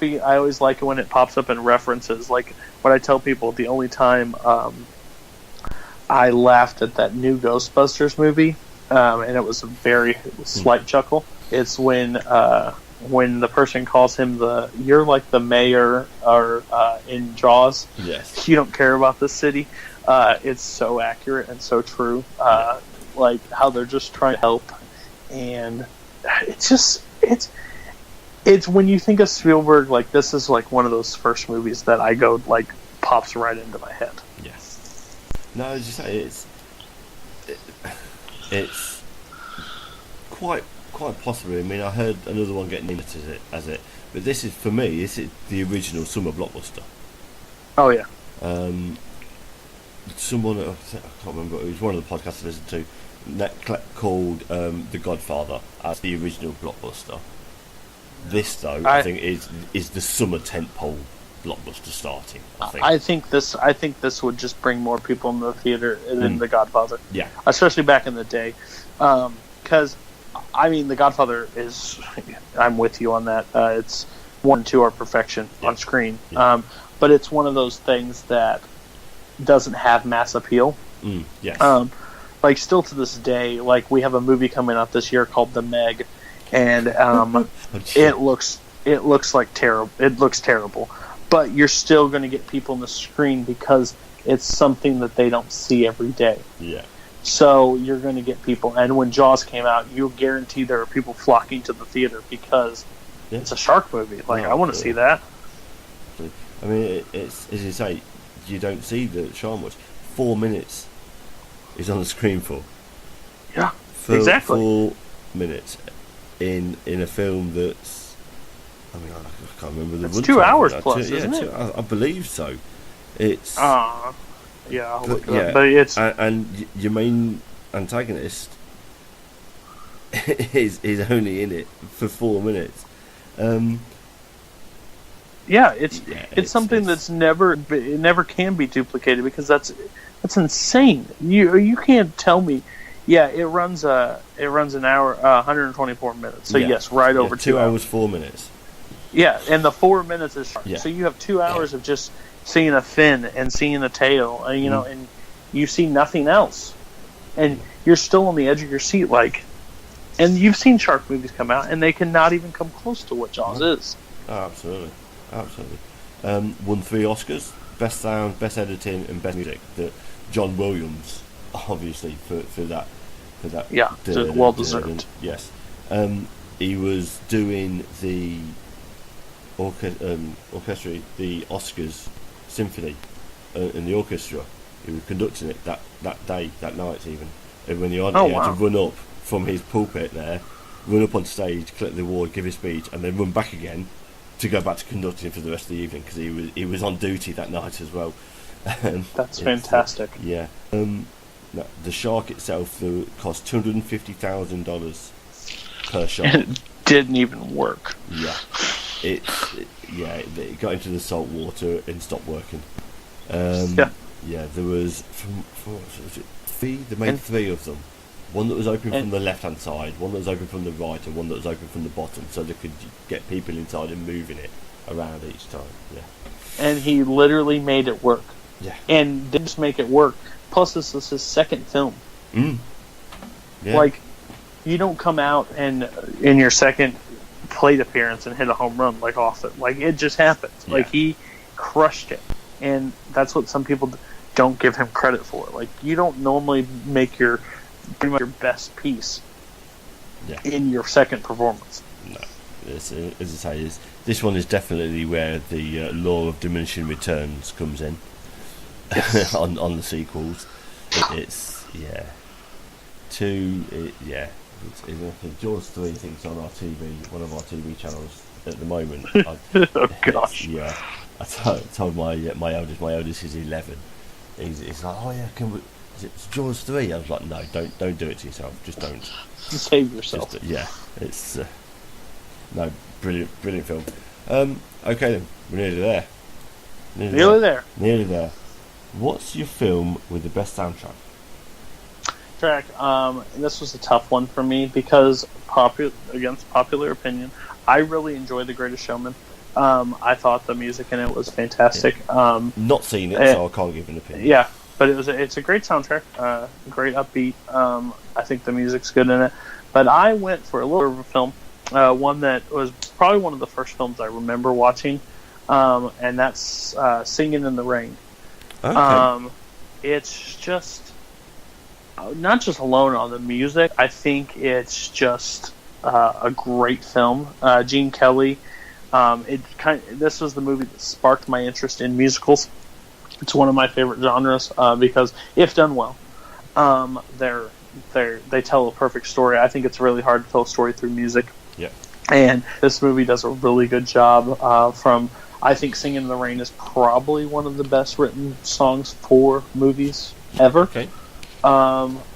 like it when it pops up in references. Like what I tell people, the only time I laughed at that new Ghostbusters movie, and it was a very slight chuckle. It's when the person calls him you're like the mayor or in Jaws. Yes. You don't care about this city. It's so accurate and so true. Like how they're just trying to help, and it's when you think of Spielberg, like this is like one of those first movies that I go like pops right into my head. Yes. No, as you say, it's quite possibly. I mean, I heard another one getting into it as it, but this is for me. This is the original summer blockbuster. Oh yeah. Someone I can't remember. It was one of the podcasts I listened to called The Godfather as the original blockbuster. This though, I think is the summer tentpole blockbuster starting. I think this would just bring more people in the theater than The Godfather. Yeah, especially back in the day, because I mean The Godfather is. I'm with you on that. 1 and 2 are perfection on screen. Yeah. But it's one of those things that doesn't have mass appeal. Yes. Like, still to this day, like, we have a movie coming out this year called The Meg, and it looks like terrible. It looks terrible, but you're still going to get people on the screen because it's something that they don't see every day. Yeah. So you're going to get people, and when Jaws came out, you'll guarantee there are people flocking to the theater because it's a shark movie. Like, I want to see that. I mean, it's as you say, you don't see the shark much. 4 minutes is on the screen for. Yeah, exactly. 4 minutes in a film that's. I mean, I can't remember the. It's 2 hours plus, isn't it? I believe so. It's. Yeah, I'll look it up. But it's and your main antagonist is only in it for 4 minutes. It's something that's never can be duplicated because that's insane. You can't tell me. Yeah, it runs an hour, 124 minutes. So yes, over 2 hours, 4 minutes. Yeah, and the 4 minutes is shark. Yeah. So you have 2 hours of just seeing a fin and seeing a tail, and and you see nothing else, and you're still on the edge of your seat, like. And you've seen shark movies come out, and they cannot even come close to what Jaws is. Oh, absolutely. Won 3 Oscars: Best Sound, Best Editing, and Best Music. That John Williams, obviously, for that. Yeah, well deserved. Yes, he was doing the orchestra, the Oscars symphony, in the orchestra. He was conducting it that day, that night, even. And when he had to run up from his pulpit there, run up on stage, collect the award, give his speech, and then run back again to go back to conducting for the rest of the evening because he was on duty that night as well. That's fantastic. The shark itself cost $250,000 per shark. And it didn't even work. Yeah, it got into the salt water and stopped working. There was three. They made 3 of them. One that was open from the left-hand side, one that was open from the right, and one that was open from the bottom, so they could get people inside and moving it around each time. Yeah. And he literally made it work. Yeah. And didn't just make it work. Plus, this is his second film. Yeah. Like, you don't come out and in your second plate appearance and hit a home run like off it. Like, it just happened. Yeah. Like, he crushed it. And that's what some people don't give him credit for. Like, you don't normally make pretty much your best piece in your second performance. No. As I say, this one is definitely where the law of diminishing returns comes in. Yes. on the sequels. It's Jaws 3 things on our TV, one of our TV channels at the moment. Oh gosh. Yeah. I told my eldest is 11. He's like, oh yeah, it's Jaws 3. I was like, no, don't do it to yourself. Just don't. Save yourself. It's no, brilliant film. Okay then, we're nearly there. Nearly there. What's your film with the best soundtrack? This was a tough one for me because against popular opinion, I really enjoyed The Greatest Showman. I thought the music in it was fantastic. Not seen it, so I can't give an opinion. Yeah, but it's a great soundtrack, great upbeat. I think the music's good in it. But I went for a little bit of a film, one that was probably one of the first films I remember watching, and that's Singing in the Rain. Okay. It's just not just alone on the music. I think it's just a great film. Gene Kelly. This was the movie that sparked my interest in musicals. It's one of my favorite genres because, if done well, they tell a perfect story. I think it's really hard to tell a story through music. Yeah. And this movie does a really good job. I think "Singing in the Rain" is probably one of the best written songs for movies ever. Okay.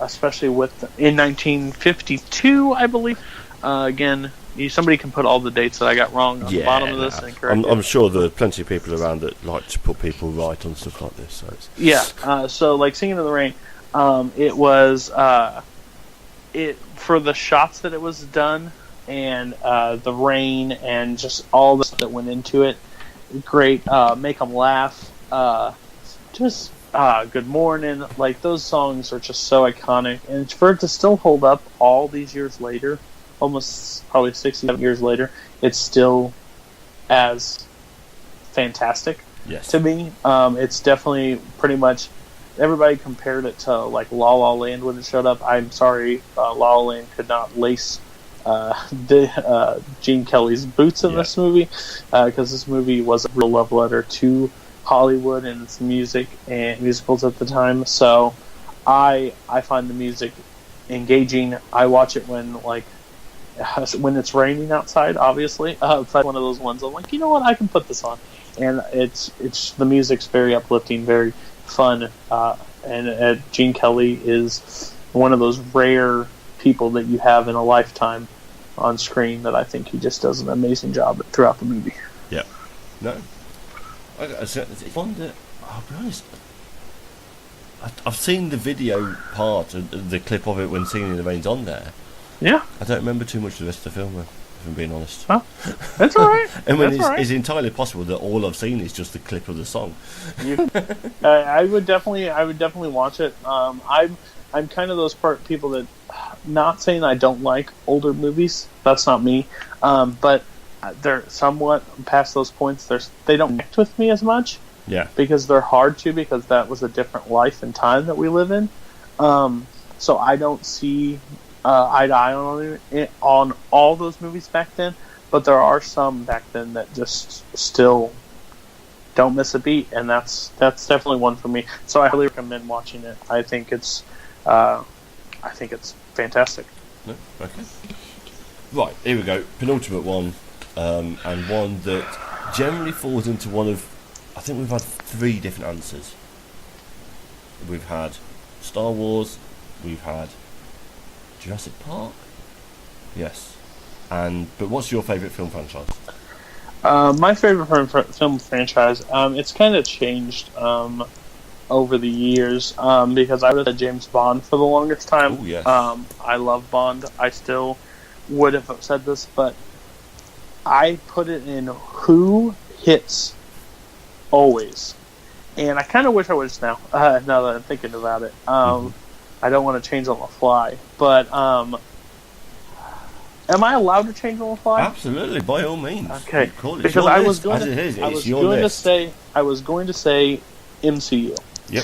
Especially in 1952, I believe. Again, somebody can put all the dates that I got wrong on the bottom of this and correct I'm sure there are plenty of people around that like to put people right on stuff like this. So so like "Singing in the Rain," it was for the shots that it was done. and the rain and just all the stuff that went into it. Great, make them laugh. Good morning. Like, those songs are just so iconic, and for it to still hold up all these years later, almost probably 67 years later, it's still as fantastic to me. It's definitely pretty much, everybody compared it to like La La Land when it showed up. I'm sorry, La La Land could not lace Gene Kelly's boots in this movie, because this movie was a real love letter to Hollywood and its music and musicals at the time. So I find the music engaging. I watch it when it's raining outside, obviously. It's like one of those ones I'm like, you know what, I can put this on, and it's the music's very uplifting, very fun, and Gene Kelly is one of those rare people that you have in a lifetime on screen that I think he just does an amazing job throughout the movie. Yeah, no, it's one that, I'll be honest, I've seen the video part of the clip of it when Singing in the Rain's on there. Yeah, I don't remember too much of the rest of the film, if I'm being honest. Oh, that's all right. I mean, it's entirely possible that all I've seen is just the clip of the song. I would definitely watch it. I'm kind of those people that, not saying I don't like older movies. That's not me. But they're somewhat past those points. They don't connect with me as much. Yeah. Because they're hard to, because that was a different life and time that we live in. So I don't see eye to eye on all those movies back then. But there are some back then that just still don't miss a beat, and that's definitely one for me. So I highly recommend watching it. I think it's fantastic. No? Okay. Right, here we go. Penultimate one, and one that generally falls into one of, I think we've had 3 different answers. We've had Star Wars, we've had Jurassic Park. Yes. But what's your favourite film franchise? My favorite film franchise, it's kind of changed over the years, because I was a James Bond for the longest time. Ooh, yes. I love Bond. I still would have said this, but I put it in who hits always. And I kind of wish I was now that I'm thinking about it. I don't want to change on the fly, but am I allowed to change on the fly? Absolutely, by all means. Okay, because I was going to say MCU. Yep.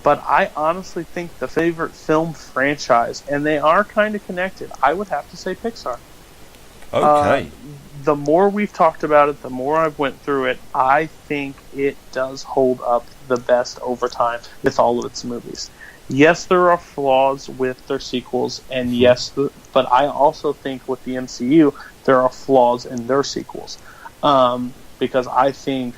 But I honestly think the favorite film franchise, and they are kind of connected, I would have to say Pixar. Okay. The more we've talked about it, the more I've went through it, I think it does hold up the best over time with all of its movies. Yes, there are flaws with their sequels, and yes, but I also think with the MCU, there are flaws in their sequels. Because I think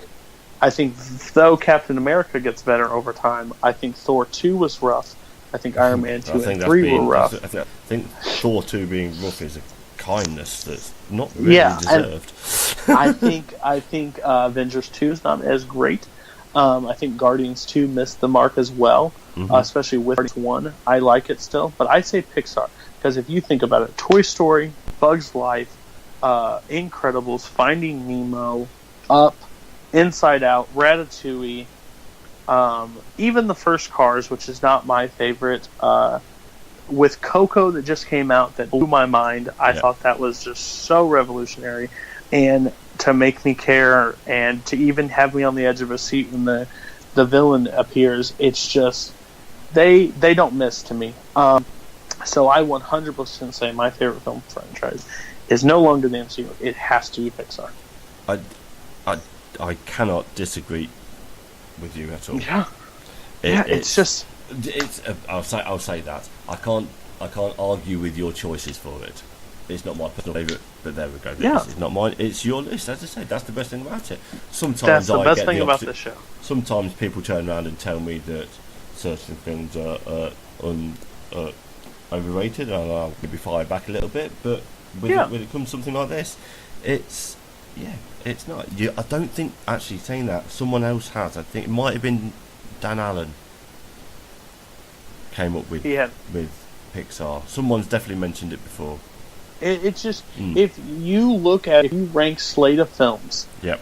though Captain America gets better over time, I think Thor 2 was rough. I think Iron Man 2 and 3 were rough. I think Thor 2 being rough is a kindness that's not really deserved. I think Avengers 2 is not as great. I think Guardians 2 missed the mark as well, especially with Guardians 1. I like it still, but I say Pixar, because if you think about it, Toy Story, Bug's Life, Incredibles, Finding Nemo, Up, Inside Out, Ratatouille, even the first Cars, which is not my favorite, with Coco that just came out that blew my mind. I thought that was just so revolutionary, and to make me care, and to even have me on the edge of a seat when the villain appears, it's just they don't miss to me. So I 100% say my favorite film franchise is no longer the MCU. It has to be Pixar. I cannot disagree with you at all. Yeah, it's just. I'll say that I can't argue with your choices for it. It's not my personal favourite, but there we go. It's not mine. It's your list. As I say, that's the best thing about it. Sometimes that's the best thing about the show. Sometimes people turn around and tell me that certain films are overrated, and I'll maybe fire back a little bit. But when it comes to something like this, it's not. I don't think, actually saying that, someone else has. I think it might have been Dan Allen came up with Pixar. Someone's definitely mentioned it before. It's just if you rank slate of films, Yep.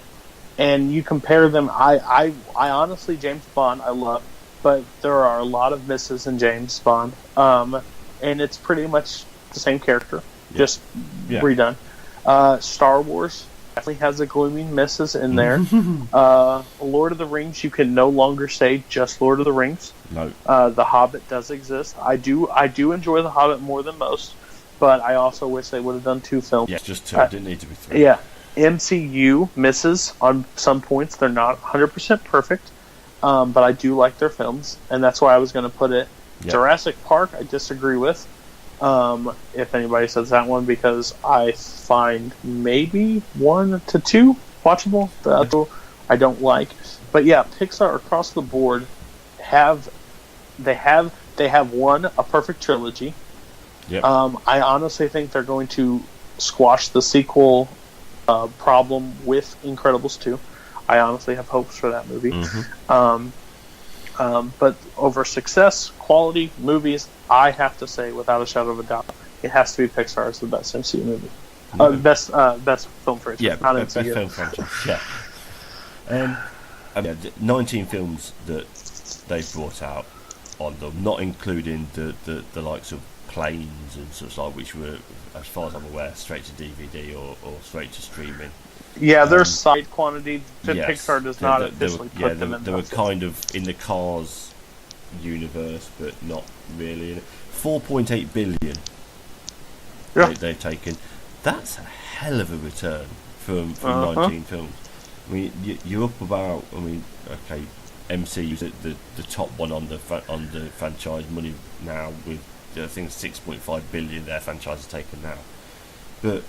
and you compare them, I honestly, James Bond I love, but there are a lot of misses in James Bond, and it's pretty much the same character, just redone. Star Wars definitely has a gloomy misses in there. Lord of the Rings, you can no longer say just Lord of the Rings. No. The Hobbit does exist. I do enjoy The Hobbit more than most, but I also wish they would have done 2 films. Yeah, just 2. It didn't need to be 3. Yeah. MCU misses on some points. They're not 100% perfect, but I do like their films, and that's why I was going to put it. Yep. Jurassic Park, I disagree with. If anybody says that one, because I find maybe 1 to 2 watchable. That I don't like. But yeah, Pixar across the board have won a perfect trilogy. Yep. I honestly think they're going to squash the sequel problem with Incredibles 2. I honestly have hopes for that movie. But over success, quality, movies, I have to say, without a shadow of a doubt, it has to be Pixar as the best MCU movie. Best film franchise. Yeah, not best MCU. film franchise. Yeah. 19 films that they've brought out on them, not including the likes of Planes and such like, which were, as far as I'm aware, straight to DVD or straight to streaming. Yeah, there's side quantity. Yes, Pixar does not officially put them in. They were kind of in the Cars universe, but not really in it. 4.8 billion they've taken. That's a hell of a return from 19 films. I mean, you're up about. I mean, okay, MCU's the top one on the franchise money now with I think 6.5 billion their franchise has taken now, but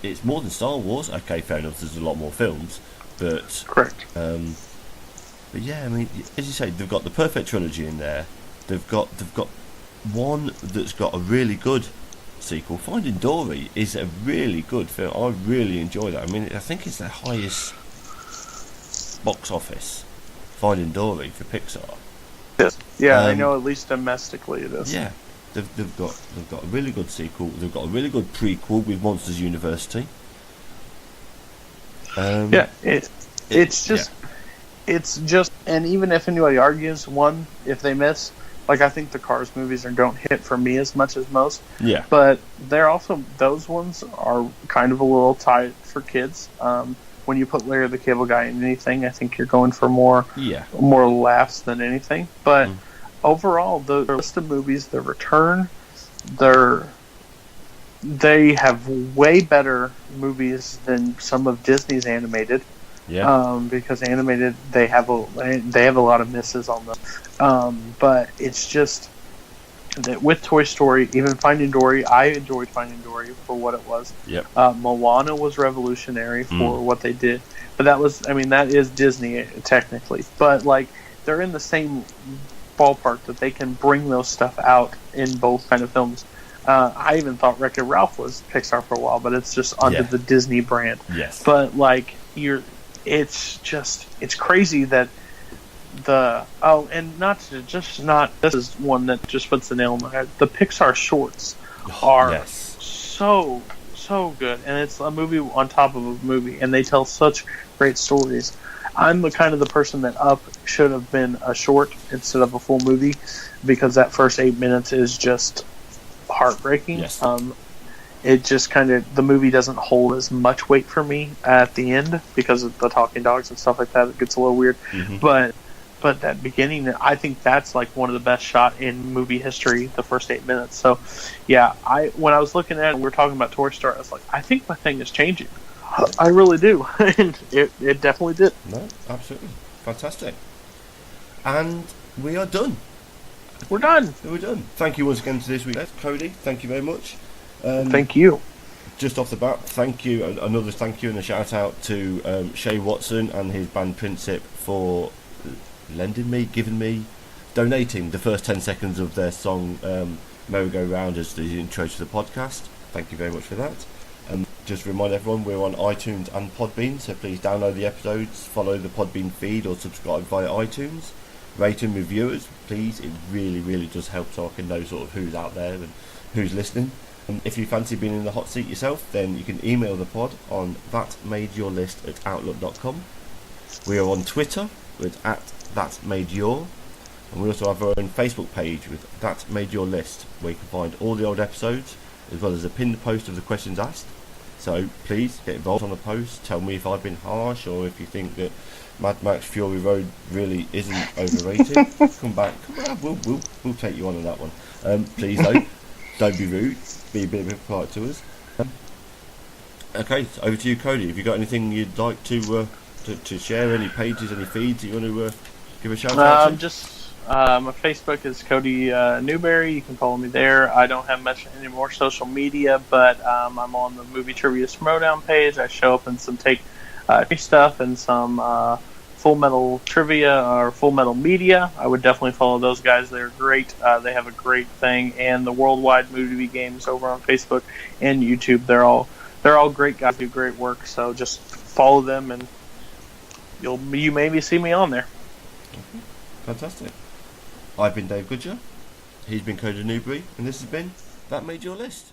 it's more than Star Wars. Okay, fair enough. There's a lot more films, but correct. But yeah, I mean, as you say, they've got the perfect trilogy in there. They've got one that's got a really good sequel. Finding Dory is a really good film. I really enjoy that. I mean, I think it's their highest box office. Finding Dory for Pixar. Yes. Yeah, I know. At least domestically, it is. Yeah, they've got a really good sequel. They've got a really good prequel with Monsters University. It's just, and even if anybody argues, if they miss, like I think the Cars movies don't hit for me as much as most. Yeah. But they're also, those ones are kind of a little tight for kids. When you put Larry the Cable Guy in anything, I think you're going for more laughs than anything. But overall, the list of movies, The Return, they have way better movies than some of Disney's animated. Yeah. Because animated, they have a lot of misses on them. But it's just that with Toy Story, even Finding Dory, I enjoyed Finding Dory for what it was. Yep. Moana was revolutionary for what they did, but that is Disney technically. But like they're in the same ballpark that they can bring those stuff out in both kind of films. I even thought Wreck-It Ralph was Pixar for a while, but it's just under the Disney brand. Yes. But like it's crazy that this is one that just puts the nail in my head. The Pixar shorts are so good, and it's a movie on top of a movie, and they tell such great stories. I'm the kind of the person that Up should have been a short instead of a full movie, because that first 8 minutes is just heartbreaking. Yes. It just kind of, the movie doesn't hold as much weight for me at the end because of the talking dogs and stuff like that. It gets a little weird, but that beginning, I think that's like one of the best shot in movie history, the first 8 minutes. So, yeah, when I was looking at it, we were talking about Toy Story, I was like, I think my thing is changing. I really do. And it definitely did. No, absolutely. Fantastic. And we are done. We're done. Thank you once again to this week, Cody. Thank you very much. Thank you. Just off the bat, thank you. Another thank you and a shout out to Shay Watson and his band Princip for donating the first 10 seconds of their song Merry Go Round as the intro to the podcast. Thank you very much for that. Just remind everyone, we're on iTunes and Podbean, so please download the episodes, follow the Podbean feed, or subscribe via iTunes. Rate and review us, please. It really, really does help, so I can know sort of who's out there and who's listening. If you fancy being in the hot seat yourself, then you can email the pod on thatmadeyourlist@outlook.com. We are on Twitter with @thatmadeyour, and we also have our own Facebook page with That Made Your List, where you can find all the old episodes as well as a pinned post of the questions asked. So please get involved on the post. Tell me if I've been harsh, or if you think that Mad Max Fury Road really isn't overrated. Come on, we'll take you on that one. Please don't be rude. Be a bit polite to us. Okay, so over to you, Cody. Have you got anything you'd like to share? Any pages, any feeds that you want to give a shout out to? My Facebook is Cody Newberry. You can follow me there. I don't have much any more social media, but I'm on the Movie Trivia Throwdown page. I show up in some take stuff and some Full Metal Trivia or Full Metal Media. I would definitely follow those guys. They're great. They have a great thing. And the Worldwide Movie Games over on Facebook and YouTube. They're all great guys, do great work. So just follow them, and you maybe see me on there. Okay. Fantastic. I've been Dave Goodger. He's been Cody Newberry, and this has been That Made Your List.